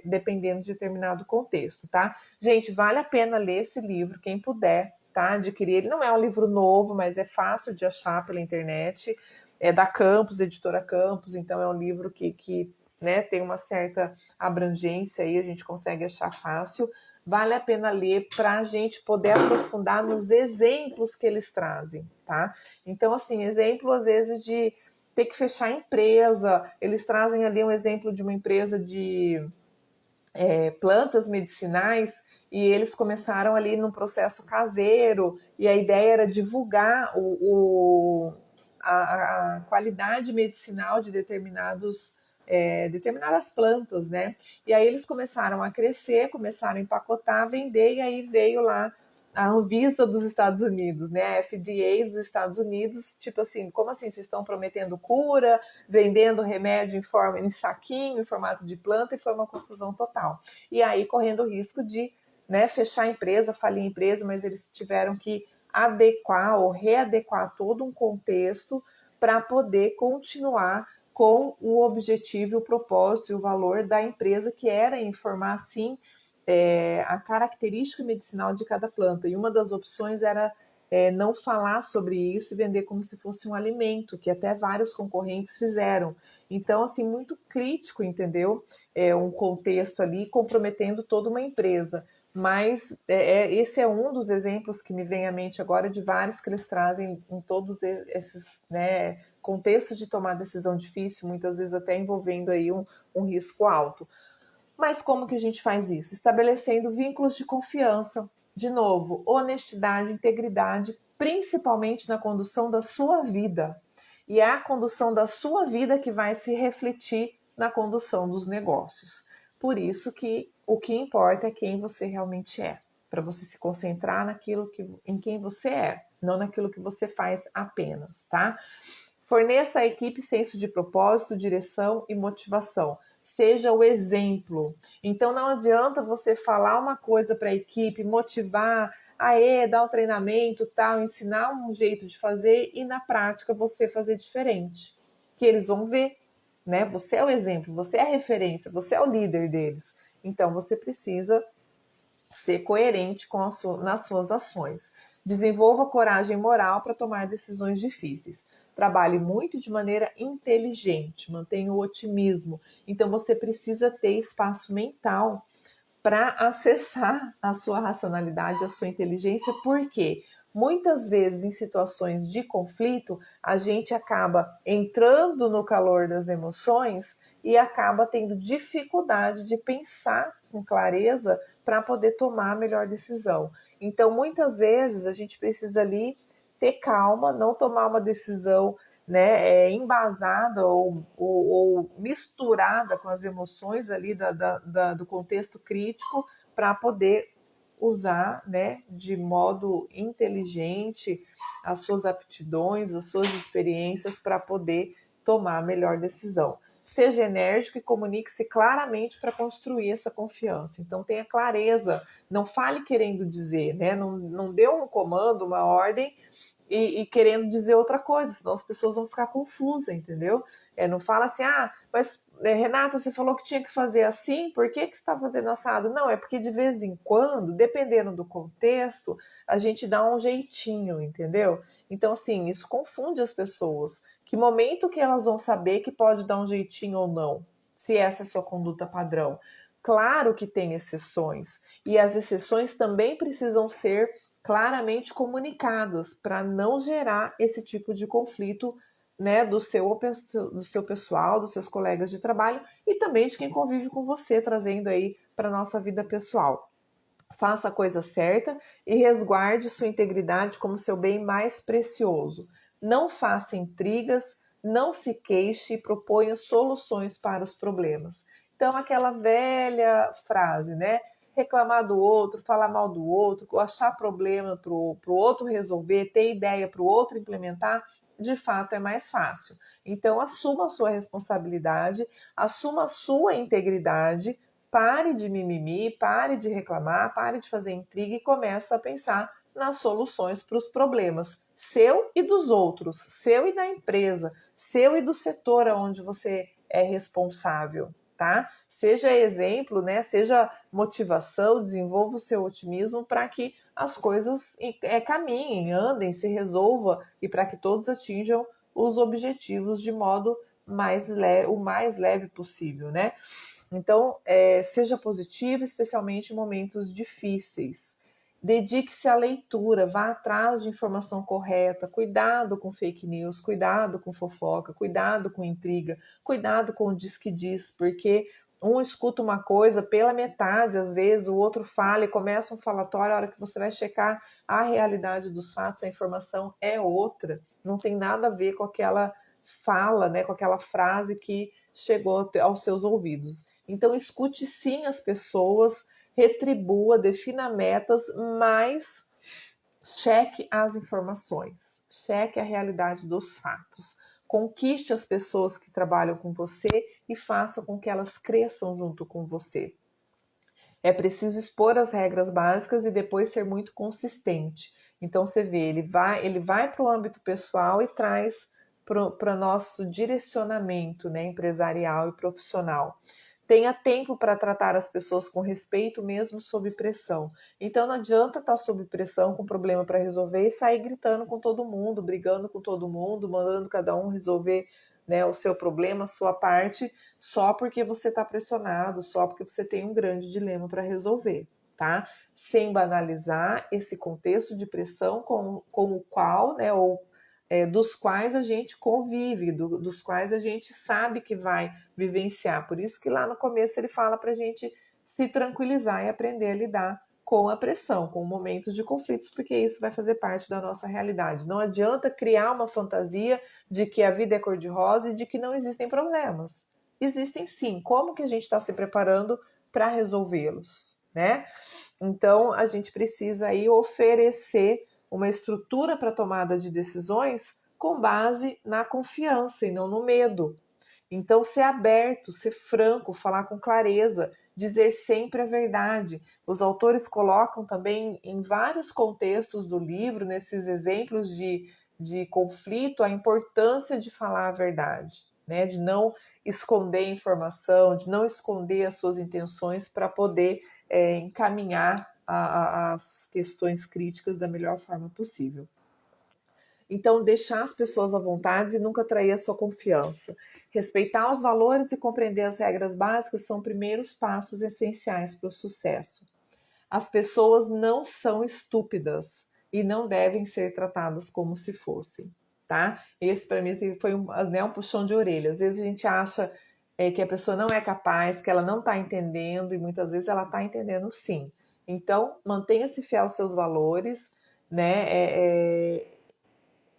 dependendo de determinado contexto, tá? Gente, vale a pena ler esse livro, quem puder, tá? Adquirir. Ele não é um livro novo, mas é fácil de achar pela internet. É da Campos, editora Campos, então é um livro que né, tem uma certa abrangência aí, a gente consegue achar fácil. Vale a pena ler para a gente poder aprofundar nos exemplos que eles trazem, tá? Então, assim, exemplo às vezes de ter que fechar a empresa, eles trazem ali um exemplo de uma empresa de plantas medicinais e eles começaram ali num processo caseiro e a ideia era divulgar a qualidade medicinal de determinadas plantas, né? E aí eles começaram a crescer, começaram a empacotar, vender, e aí veio lá a Anvisa dos Estados Unidos, né? A FDA dos Estados Unidos, tipo assim, como assim? Vocês estão prometendo cura, vendendo remédio em saquinho, em formato de planta, e foi uma confusão total. E aí correndo o risco de, né, fechar a empresa, falir a empresa, mas eles tiveram que adequar ou readequar todo um contexto para poder continuar com o objetivo, o propósito e o valor da empresa, que era informar, sim, a característica medicinal de cada planta. E uma das opções era não falar sobre isso e vender como se fosse um alimento, que até vários concorrentes fizeram. Então, assim, muito crítico, entendeu? Um contexto ali comprometendo toda uma empresa. Mas esse é um dos exemplos que me vem à mente agora de vários que eles trazem em todos esses, né, contexto de tomar decisão difícil, muitas vezes até envolvendo aí um risco alto. Mas como que a gente faz isso? Estabelecendo vínculos de confiança. De novo, honestidade, integridade, principalmente na condução da sua vida. E é a condução da sua vida que vai se refletir na condução dos negócios. Por isso que o que importa é quem você realmente é, para você se concentrar em quem você é, não naquilo que você faz apenas, tá? Forneça à equipe senso de propósito, direção e motivação. Seja o exemplo. Então não adianta você falar uma coisa para a equipe, motivar, dar um treinamento, tal, ensinar um jeito de fazer e na prática você fazer diferente. Que eles vão ver, né? Você é o exemplo, você é a referência, você é o líder deles. Então você precisa ser coerente nas suas ações. Desenvolva coragem moral para tomar decisões difíceis. trabalhe muito de maneira inteligente, mantenha o otimismo. Então você precisa ter espaço mental para acessar a sua racionalidade, a sua inteligência, porque muitas vezes em situações de conflito, a gente acaba entrando no calor das emoções e acaba tendo dificuldade de pensar com clareza para poder tomar a melhor decisão. Então, muitas vezes a gente precisa ali ter calma, não tomar uma decisão, né, embasada ou misturada com as emoções ali do contexto crítico para poder usar, né, de modo inteligente as suas aptidões, as suas experiências para poder tomar a melhor decisão. Seja enérgico e comunique-se claramente para construir essa confiança. Então tenha clareza, não fale querendo dizer, né? Não dê um comando, uma ordem e querendo dizer outra coisa, senão as pessoas vão ficar confusas, entendeu? Não fala assim, mas Renata, você falou que tinha que fazer assim, por que você está fazendo assado? Não, é porque de vez em quando, dependendo do contexto, a gente dá um jeitinho, entendeu? Então, assim, isso confunde as pessoas. Que momento que elas vão saber que pode dar um jeitinho ou não, se essa é a sua conduta padrão? Claro que tem exceções, e as exceções também precisam ser claramente comunicadas para não gerar esse tipo de conflito, né, do seu pessoal, dos seus colegas de trabalho e também de quem convive com você, trazendo aí para a nossa vida pessoal. Faça a coisa certa e resguarde sua integridade como seu bem mais precioso. Não faça intrigas, não se queixe e proponha soluções para os problemas. Então, aquela velha frase, né? Reclamar do outro, falar mal do outro, achar problema para o outro resolver, ter ideia para o outro implementar, de fato é mais fácil. Então, assuma a sua responsabilidade, assuma a sua integridade, pare de mimimi, pare de reclamar, pare de fazer intriga e comece a pensar nas soluções para os problemas, seu e dos outros, seu e da empresa, seu e do setor onde você é responsável, tá? Seja exemplo, né? Seja motivação, desenvolva o seu otimismo para que as coisas caminhem, andem, se resolva e para que todos atinjam os objetivos de modo o mais leve possível, né? Então, seja positivo, especialmente em momentos difíceis. Dedique-se à leitura, vá atrás de informação correta, cuidado com fake news, cuidado com fofoca, cuidado com intriga, cuidado com o diz que diz, porque um escuta uma coisa pela metade, às vezes o outro fala e começa um falatório, a hora que você vai checar a realidade dos fatos, a informação é outra, não tem nada a ver com aquela fala, né, com aquela frase que chegou aos seus ouvidos. Então, escute sim as pessoas, retribua, defina metas, mas cheque as informações, cheque a realidade dos fatos. Conquiste as pessoas que trabalham com você e faça com que elas cresçam junto com você. É preciso expor as regras básicas e depois ser muito consistente. Então você vê, ele vai para o âmbito pessoal e traz para o nosso direcionamento, né, empresarial e profissional. Tenha tempo para tratar as pessoas com respeito, mesmo sob pressão. Então não adianta estar sob pressão com problema para resolver e sair gritando com todo mundo, brigando com todo mundo, mandando cada um resolver, né, o seu problema, a sua parte, só porque você está pressionado, só porque você tem um grande dilema para resolver, tá? Sem banalizar esse contexto de pressão com o qual, né, ou dos quais a gente convive, dos quais a gente sabe que vai vivenciar. Por isso que lá no começo ele fala para a gente se tranquilizar e aprender a lidar com a pressão, com momentos de conflitos, porque isso vai fazer parte da nossa realidade. Não adianta criar uma fantasia de que a vida é cor-de-rosa e de que não existem problemas. Existem sim. Como que a gente está se preparando para resolvê-los, né? Então, a gente precisa aí oferecer uma estrutura para tomada de decisões com base na confiança e não no medo. Então, ser aberto, ser franco, falar com clareza, dizer sempre a verdade. Os autores colocam também em vários contextos do livro, nesses exemplos de conflito, a importância de falar a verdade, né? De não esconder informação, de não esconder as suas intenções para poder encaminhar as questões críticas da melhor forma possível. Então, deixar as pessoas à vontade e nunca trair a sua confiança. Respeitar os valores e compreender as regras básicas são primeiros passos essenciais para o sucesso. As pessoas não são estúpidas e não devem ser tratadas como se fossem, tá? Esse para mim assim, foi um puxão de orelha. Às vezes a gente acha que a pessoa não é capaz, que ela não está entendendo, e muitas vezes ela está entendendo sim. Então, mantenha-se fiel aos seus valores, né?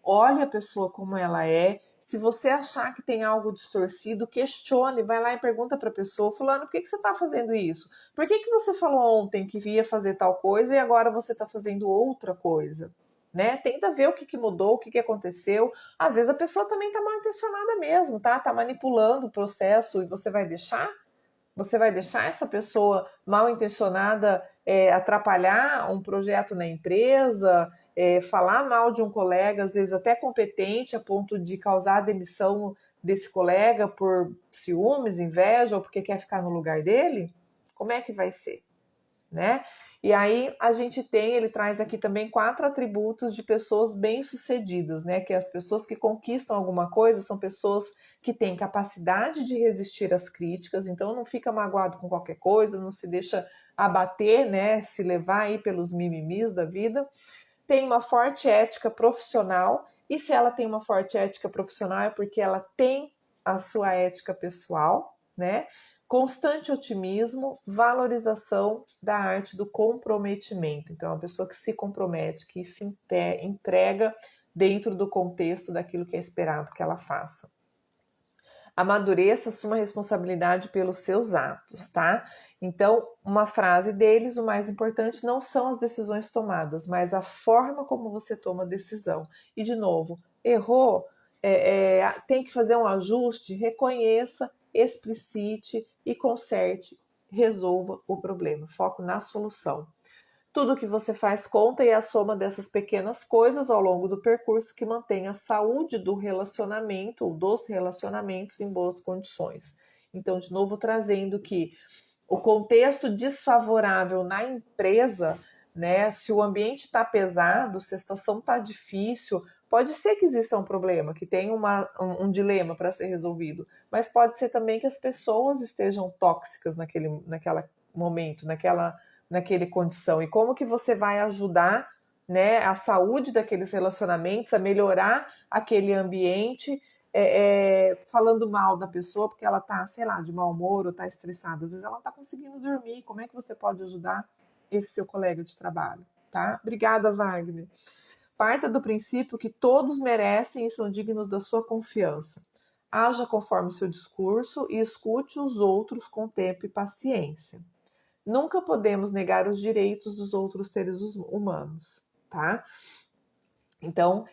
Olhe a pessoa como ela é. Se você achar que tem algo distorcido, questione, vai lá e pergunta para a pessoa, fulano, por que você está fazendo isso? Por que você falou ontem que ia fazer tal coisa e agora você está fazendo outra coisa? Né? Tenta ver o que mudou, o que aconteceu. Às vezes a pessoa também está mal intencionada mesmo, tá? Tá manipulando o processo e você vai deixar? Você vai deixar essa pessoa mal intencionada atrapalhar um projeto na empresa, falar mal de um colega, às vezes até competente, a ponto de causar a demissão desse colega por ciúmes, inveja ou porque quer ficar no lugar dele? Como é que vai ser? Né? E aí ele traz aqui também 4 atributos de pessoas bem-sucedidas, né? Que as pessoas que conquistam alguma coisa são pessoas que têm capacidade de resistir às críticas, então não fica magoado com qualquer coisa, não se deixa abater, né? Se levar aí pelos mimimis da vida. Tem uma forte ética profissional, e se ela tem uma forte ética profissional é porque ela tem a sua ética pessoal, né? Constante otimismo, valorização da arte do comprometimento. Então, é uma pessoa que se compromete, que se entrega dentro do contexto daquilo que é esperado que ela faça. Amadureça, assuma responsabilidade pelos seus atos, tá? Então, uma frase deles, o mais importante não são as decisões tomadas, mas a forma como você toma a decisão. E, de novo, errou, tem que fazer um ajuste, reconheça, explicite e conserte, resolva o problema. Foco na solução. Tudo que você faz conta e é a soma dessas pequenas coisas ao longo do percurso que mantém a saúde do relacionamento ou dos relacionamentos em boas condições. Então, de novo, trazendo que o contexto desfavorável na empresa, né? Se o ambiente está pesado, se a situação está difícil, pode ser que exista um problema, que tenha um dilema para ser resolvido, mas pode ser também que as pessoas estejam tóxicas naquele momento, naquele condição. E como que você vai ajudar, né, a saúde daqueles relacionamentos, a melhorar aquele ambiente, falando mal da pessoa porque ela tá, sei lá, de mau humor ou tá estressada. Às vezes ela não tá conseguindo dormir. Como é que você pode ajudar esse seu colega de trabalho? Tá? Obrigada, Wagner. Parta do princípio que todos merecem e são dignos da sua confiança. Haja conforme o seu discurso e escute os outros com tempo e paciência. Nunca podemos negar os direitos dos outros seres humanos, tá? Então,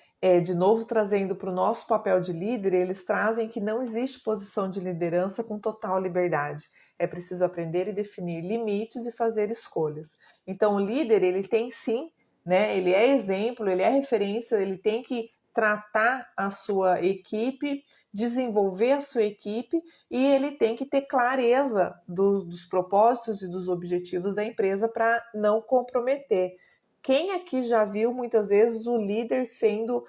de novo, trazendo para o nosso papel de líder, eles trazem que não existe posição de liderança com total liberdade. É preciso aprender e definir limites e fazer escolhas. Então, o líder, ele tem sim, né? Ele é exemplo, ele é referência, ele tem que tratar a sua equipe, desenvolver a sua equipe e ele tem que ter clareza dos propósitos e dos objetivos da empresa para não comprometer. Quem aqui já viu muitas vezes o líder sendo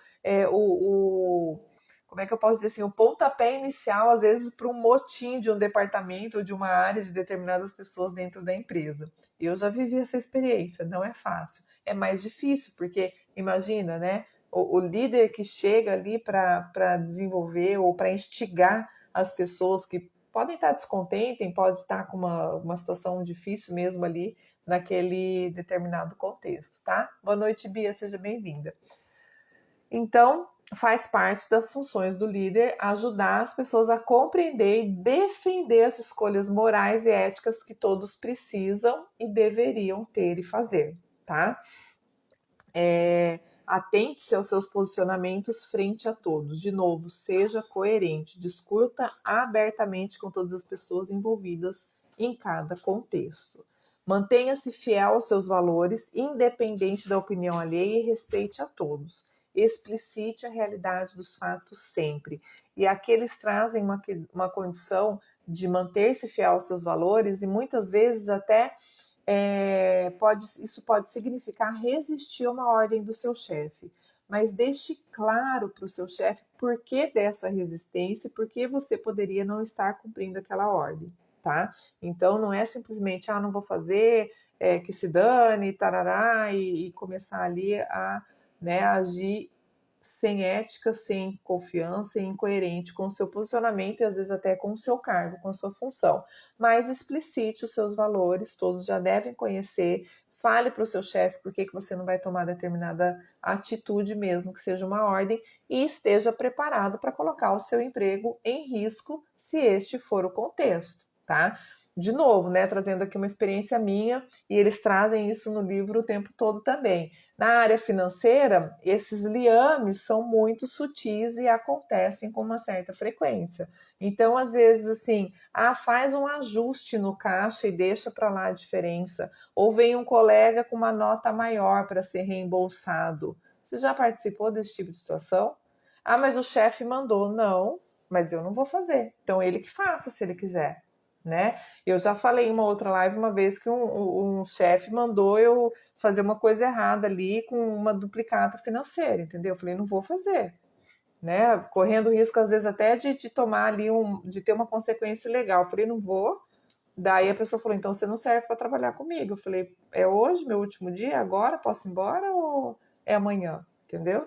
como é que eu posso dizer assim, o pontapé inicial, às vezes, para um motim de um departamento ou de uma área de determinadas pessoas dentro da empresa. Eu já vivi essa experiência, não é fácil. É mais difícil, porque imagina, né? O líder que chega ali para desenvolver ou para instigar as pessoas que podem estar descontentes, pode estar com uma situação difícil mesmo ali naquele determinado contexto, tá? Boa noite, Bia, seja bem-vinda. Então, faz parte das funções do líder ajudar as pessoas a compreender e defender as escolhas morais e éticas que todos precisam e deveriam ter e fazer, tá? Atente-se aos seus posicionamentos frente a todos. De novo, seja coerente, discuta abertamente com todas as pessoas envolvidas em cada contexto. Mantenha-se fiel aos seus valores, independente da opinião alheia e respeite a todos. Explicite a realidade dos fatos sempre. E aqui eles trazem uma condição de manter-se fiel aos seus valores e muitas vezes até isso pode significar resistir a uma ordem do seu chefe. mas deixe claro para o seu chefe por que dessa resistência, por que você poderia não estar cumprindo aquela ordem, tá? Então, não é simplesmente, não vou fazer, que se dane, tarará, e começar ali a, né, agir sem ética, sem confiança e incoerente com o seu posicionamento e às vezes até com o seu cargo, com a sua função. Mas explicite os seus valores, todos já devem conhecer. Fale para o seu chefe por que você não vai tomar determinada atitude, mesmo que seja uma ordem, e esteja preparado para colocar o seu emprego em risco, se este for o contexto, tá? De novo, né, trazendo aqui uma experiência minha, e eles trazem isso no livro o tempo todo também. Na área financeira, esses liames são muito sutis e acontecem com uma certa frequência. Então, às vezes, assim, faz um ajuste no caixa e deixa para lá a diferença. Ou vem um colega com uma nota maior para ser reembolsado. Você já participou desse tipo de situação? Mas o chefe mandou. Não, mas eu não vou fazer. Então, ele que faça se ele quiser. Né? Eu já falei em uma outra live uma vez que um chefe mandou eu fazer uma coisa errada ali com uma duplicata financeira, entendeu? Eu falei, não vou fazer, né? Correndo risco, às vezes, até de tomar ali, de ter uma consequência legal. Eu falei, não vou. Daí a pessoa falou, então você não serve para trabalhar comigo. Eu falei, é hoje, meu último dia? Agora? Posso ir embora ou é amanhã? Entendeu?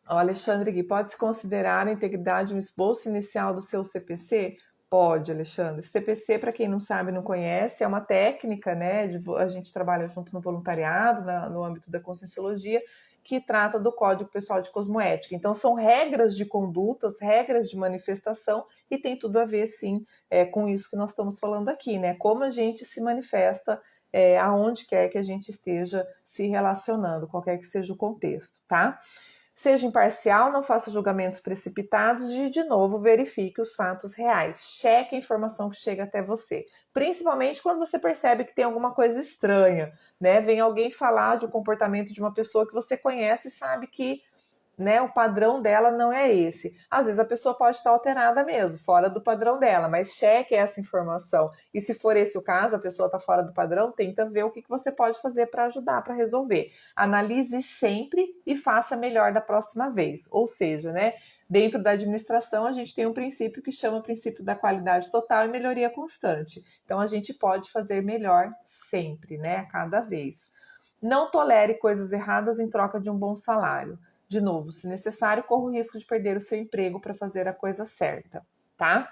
O Alexandre Gui, pode-se considerar a integridade um esboço inicial do seu CPC? Pode, Alexandre. CPC, para quem não sabe, não conhece, é uma técnica, né? A gente trabalha junto no voluntariado, no âmbito da Conscienciologia, que trata do Código Pessoal de Cosmoética. Então, são regras de condutas, regras de manifestação, e tem tudo a ver, sim, com isso que nós estamos falando aqui, né? Como a gente se manifesta aonde quer que a gente esteja se relacionando, qualquer que seja o contexto, tá? Seja imparcial, não faça julgamentos precipitados e, de novo, verifique os fatos reais. Cheque a informação que chega até você. Principalmente quando você percebe que tem alguma coisa estranha, né? Vem alguém falar de um comportamento de uma pessoa que você conhece e sabe que, né, o padrão dela não é esse. Às vezes a pessoa pode estar alterada mesmo, fora do padrão dela, mas cheque essa informação. E se for esse o caso, a pessoa está fora do padrão, tenta ver o que você pode fazer para ajudar, para resolver. Analise sempre e faça melhor da próxima vez. Ou seja, né, dentro da administração, a gente tem um princípio que chama princípio da qualidade total e melhoria constante. Então, a gente pode fazer melhor sempre, né, a cada vez. Não tolere coisas erradas em troca de um bom salário. De novo, se necessário, corra o risco de perder o seu emprego para fazer a coisa certa, tá?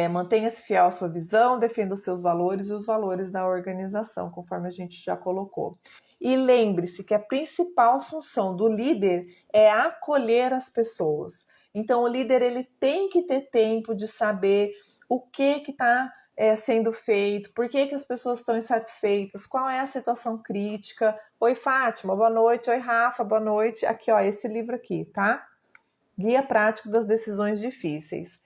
Mantenha-se fiel à sua visão, defenda os seus valores e os valores da organização, conforme a gente já colocou. E lembre-se que a principal função do líder é acolher as pessoas. Então, o líder ele tem que ter tempo de saber o que está sendo feito, por que as pessoas estão insatisfeitas, qual é a situação crítica. Oi, Fátima, boa noite. Oi, Rafa, boa noite. Aqui, ó, esse livro aqui, tá? Guia Prático das Decisões Difíceis.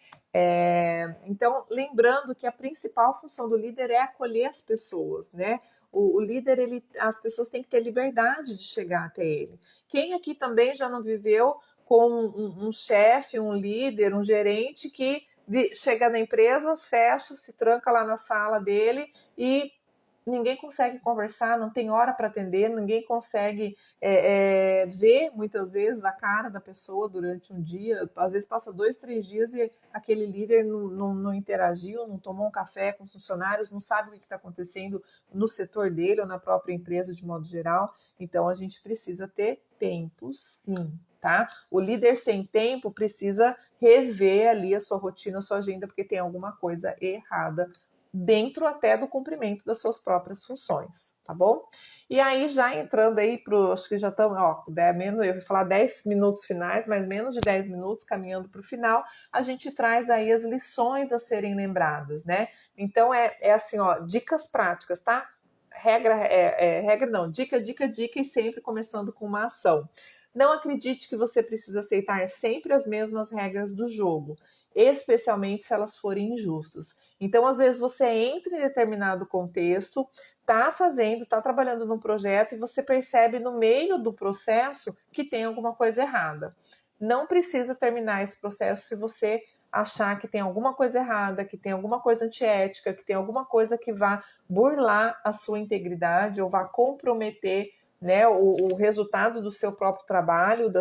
Então, lembrando que a principal função do líder é acolher as pessoas, né? O líder, as pessoas têm que ter liberdade de chegar até ele. Quem aqui também já não viveu com um chefe, um líder, um gerente que chega na empresa, fecha, se tranca lá na sala dele e ninguém consegue conversar, não tem hora para atender, ninguém consegue ver muitas vezes a cara da pessoa durante um dia, às vezes passa 2, 3 dias e aquele líder não interagiu, não tomou um café com os funcionários, não sabe o que está acontecendo no setor dele ou na própria empresa de modo geral. Então a gente precisa ter tempo, sim, tá? O líder sem tempo precisa rever ali a sua rotina, a sua agenda, porque tem alguma coisa errada dentro até do cumprimento das suas próprias funções, tá bom? E aí, já entrando aí acho que já estamos, eu vou falar 10 minutos finais, mas menos de 10 minutos, caminhando para o final, a gente traz aí as lições a serem lembradas, né? Então, assim, dicas práticas, tá? Regra não, dica, e sempre começando com uma ação. Não acredite que você precisa aceitar sempre as mesmas regras do jogo, especialmente se elas forem injustas. Então, às vezes, você entra em determinado contexto, está trabalhando num projeto e você percebe no meio do processo que tem alguma coisa errada. Não precisa terminar esse processo se você achar que tem alguma coisa errada, que tem alguma coisa antiética, que tem alguma coisa que vá burlar a sua integridade ou vá comprometer né, o resultado do seu próprio trabalho,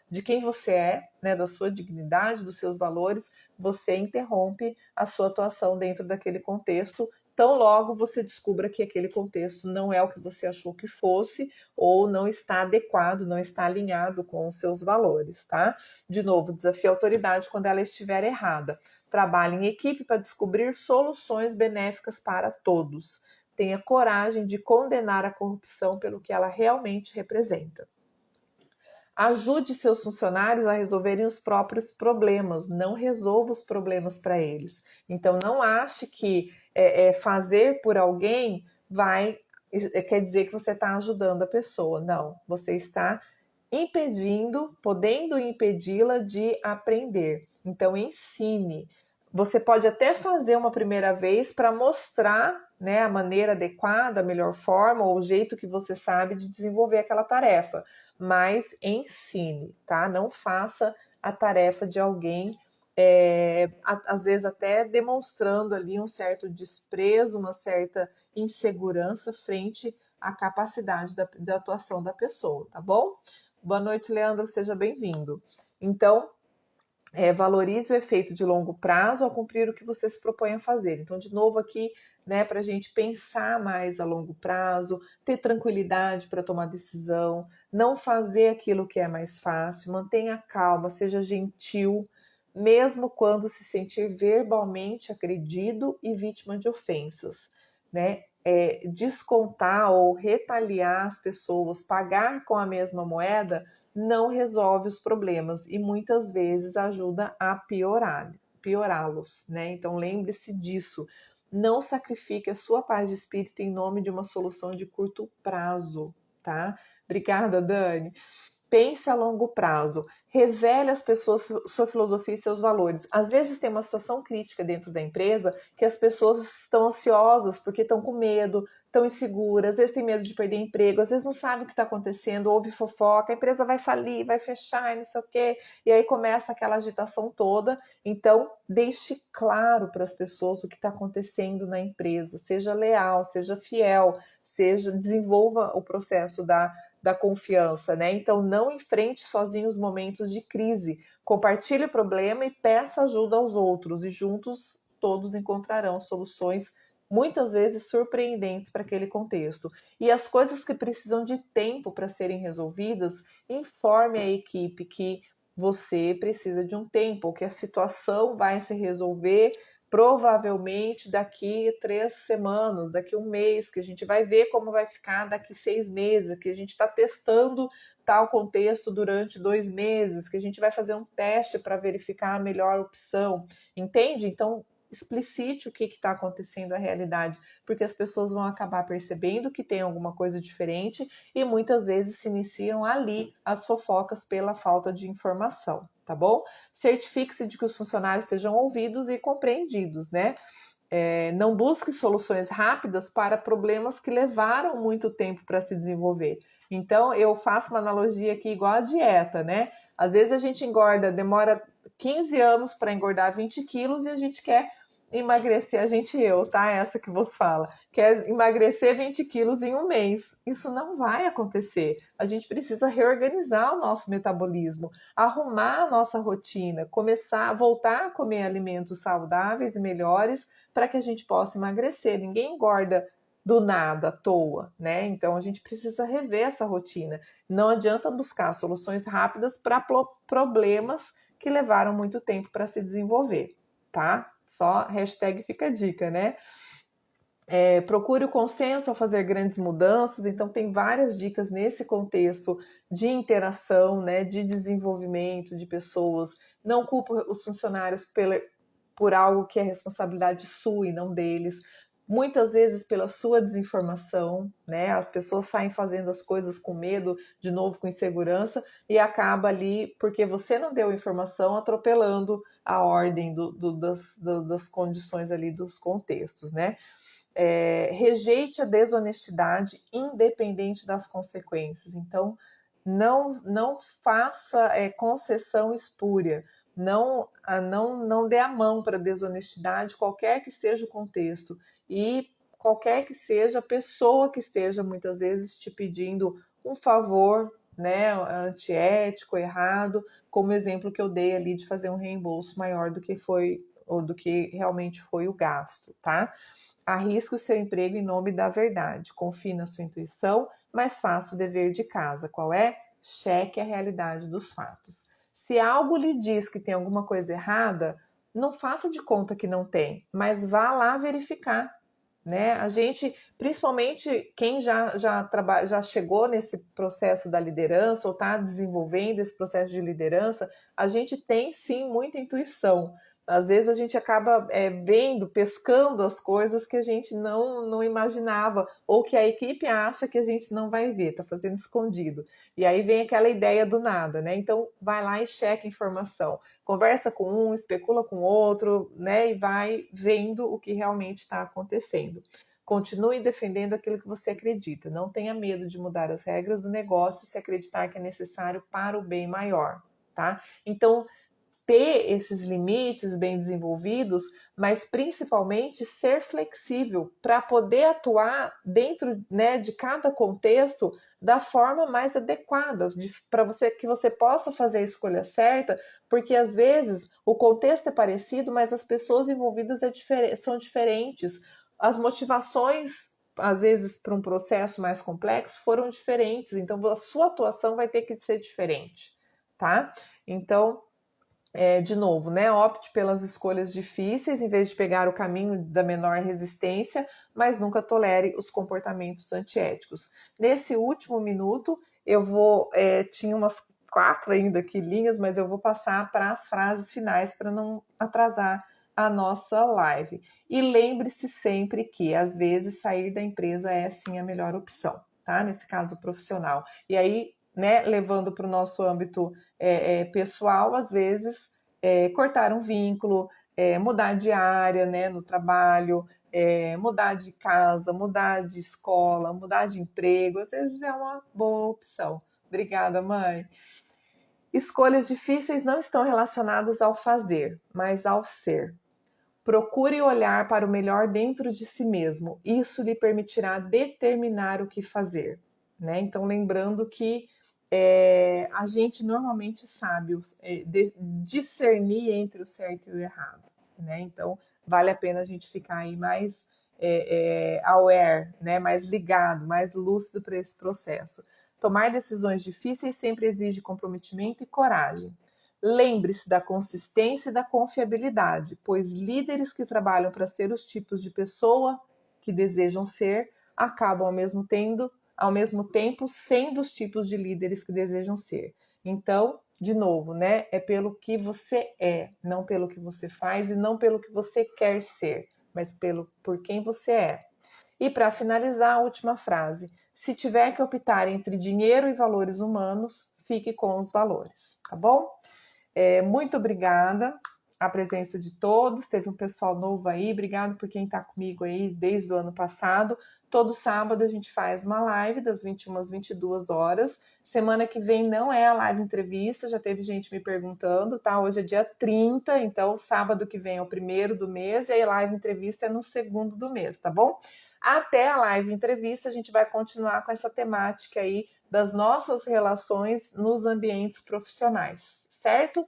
de quem você é, né, da sua dignidade, dos seus valores, você interrompe a sua atuação dentro daquele contexto. Tão logo você descubra que aquele contexto não é o que você achou que fosse ou não está adequado, não está alinhado com os seus valores, tá? De novo, desafie a autoridade quando ela estiver errada. Trabalhe em equipe para descobrir soluções benéficas para todos. Tenha coragem de condenar a corrupção pelo que ela realmente representa. Ajude seus funcionários a resolverem os próprios problemas, não resolva os problemas para eles. Então, não ache que fazer por alguém quer dizer que você está ajudando a pessoa. Não, você está podendo impedi-la de aprender. Então, ensine. Você pode até fazer uma primeira vez para mostrar, né, a maneira adequada, a melhor forma, ou o jeito que você sabe de desenvolver aquela tarefa. Mas ensine, tá? Não faça a tarefa de alguém, às vezes até demonstrando ali um certo desprezo, uma certa insegurança frente à capacidade de atuação da pessoa, tá bom? Boa noite, Leandro, seja bem-vindo. Então, valorize o efeito de longo prazo ao cumprir o que você se propõe a fazer. Então, de novo aqui, né, para a gente pensar mais a longo prazo, ter tranquilidade para tomar decisão, não fazer aquilo que é mais fácil, mantenha calma, seja gentil, mesmo quando se sentir verbalmente agredido e vítima de ofensas, né? Descontar ou retaliar as pessoas, pagar com a mesma moeda, não resolve os problemas e muitas vezes ajuda a piorá-los, né? Então lembre-se disso. Não sacrifique a sua paz de espírito em nome de uma solução de curto prazo, tá? Obrigada, Dani. Pense a longo prazo, revele às pessoas sua filosofia e seus valores. Às vezes tem uma situação crítica dentro da empresa que as pessoas estão ansiosas porque estão com medo, estão inseguras, às vezes tem medo de perder emprego, às vezes não sabe o que está acontecendo, ouve fofoca, a empresa vai falir, vai fechar e não sei o quê, e aí começa aquela agitação toda. Então, deixe claro para as pessoas o que está acontecendo na empresa, seja leal, seja fiel, desenvolva o processo da confiança, né? Então, não enfrente sozinho os momentos de crise. Compartilhe o problema e peça ajuda aos outros, e juntos todos encontrarão soluções muitas vezes surpreendentes para aquele contexto. E as coisas que precisam de tempo para serem resolvidas, informe a equipe que você precisa de um tempo, que a situação vai se resolver provavelmente daqui 3 semanas, daqui 1 mês, que a gente vai ver como vai ficar daqui 6 meses, que a gente está testando tal contexto durante 2 meses, que a gente vai fazer um teste para verificar a melhor opção, entende? Então, explicite o que está acontecendo na realidade, porque as pessoas vão acabar percebendo que tem alguma coisa diferente e muitas vezes se iniciam ali as fofocas pela falta de informação, tá bom? Certifique-se de que os funcionários sejam ouvidos e compreendidos, né? Não busque soluções rápidas para problemas que levaram muito tempo para se desenvolver. Então, eu faço uma analogia aqui igual a dieta, né? Às vezes a gente engorda, demora 15 anos para engordar 20 quilos e a gente quer emagrecer, tá? Essa que vos fala, quer emagrecer 20 quilos em 1 mês. Isso não vai acontecer. A gente precisa reorganizar o nosso metabolismo, arrumar a nossa rotina, voltar a comer alimentos saudáveis e melhores para que a gente possa emagrecer. Ninguém engorda do nada, à toa, né? Então a gente precisa rever essa rotina. Não adianta buscar soluções rápidas para problemas que levaram muito tempo para se desenvolver, tá? Só hashtag fica a dica, né? Procure o consenso ao fazer grandes mudanças, então tem várias dicas nesse contexto de interação, né, de desenvolvimento de pessoas. Não culpe os funcionários por algo que é responsabilidade sua e não deles. Muitas vezes pela sua desinformação, né? As pessoas saem fazendo as coisas com medo, de novo com insegurança, e acaba ali, porque você não deu informação, atropelando a ordem das condições ali, dos contextos, né? Rejeite a desonestidade independente das consequências. Então, não faça concessão espúria, não dê a mão para a desonestidade, qualquer que seja o contexto, e qualquer que seja a pessoa que esteja muitas vezes te pedindo um favor, né, antiético, errado, como exemplo que eu dei ali de fazer um reembolso maior do que foi ou do que realmente foi o gasto, tá? Arrisque o seu emprego em nome da verdade. Confie na sua intuição, mas faça o dever de casa. Qual é? Cheque a realidade dos fatos. Se algo lhe diz que tem alguma coisa errada, não faça de conta que não tem, mas vá lá verificar. Né? A gente, principalmente quem já chegou nesse processo da liderança ou está desenvolvendo esse processo de liderança, a gente tem sim muita intuição. Às vezes a gente acaba vendo, pescando as coisas que a gente não imaginava, ou que a equipe acha que a gente não vai ver, está fazendo escondido. E aí vem aquela ideia do nada, né? Então vai lá e checa a informação. Conversa com um, especula com outro, né? E vai vendo o que realmente está acontecendo. Continue defendendo aquilo que você acredita. Não tenha medo de mudar as regras do negócio se acreditar que é necessário para o bem maior, tá? Então, ter esses limites bem desenvolvidos, mas principalmente ser flexível para poder atuar dentro, né, de cada contexto da forma mais adequada, para você que você possa fazer a escolha certa, porque às vezes o contexto é parecido, mas as pessoas envolvidas são diferentes, as motivações às vezes para um processo mais complexo foram diferentes, então a sua atuação vai ter que ser diferente, tá? Então de novo, né? Opte pelas escolhas difíceis em vez de pegar o caminho da menor resistência, mas nunca tolere os comportamentos antiéticos. Nesse último minuto, eu vou. Tinha umas 4 ainda aqui linhas, mas eu vou passar para as frases finais para não atrasar a nossa live. E lembre-se sempre que, às vezes, sair da empresa é sim a melhor opção, tá? Nesse caso profissional. E aí, né, levando para o nosso âmbito pessoal, às vezes, cortar um vínculo, mudar de área, né, no trabalho, mudar de casa, mudar de escola, mudar de emprego, às vezes é uma boa opção. Obrigada, mãe. Escolhas difíceis não estão relacionadas ao fazer, mas ao ser. Procure olhar para o melhor dentro de si mesmo. Isso lhe permitirá determinar o que fazer, né? Então, lembrando que a gente normalmente sabe discernir entre o certo e o errado, né? Então, vale a pena a gente ficar aí mais aware, né? Mais ligado, mais lúcido para esse processo. Tomar decisões difíceis sempre exige comprometimento e coragem. Lembre-se da consistência e da confiabilidade, pois líderes que trabalham para ser os tipos de pessoa que desejam ser acabam ao mesmo tempo sendo os tipos de líderes que desejam ser. Então, de novo, né? É pelo que você é, não pelo que você faz e não pelo que você quer ser, mas por quem você é. E para finalizar, a última frase: se tiver que optar entre dinheiro e valores humanos, fique com os valores, tá bom? Muito obrigada a presença de todos, teve um pessoal novo aí, obrigado por quem está comigo aí desde o ano passado. Todo sábado a gente faz uma live das 21 às 22 horas. Semana que vem não é a live entrevista, já teve gente me perguntando, tá? Hoje é dia 30, então sábado que vem é o 1º do mês e a live entrevista é no 2º do mês, tá bom? Até a live entrevista a gente vai continuar com essa temática aí das nossas relações nos ambientes profissionais, certo?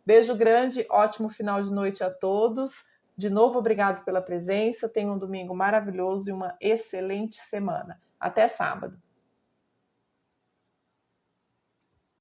Beijo grande, ótimo final de noite a todos. De novo, obrigado pela presença. Tenham um domingo maravilhoso e uma excelente semana. Até sábado.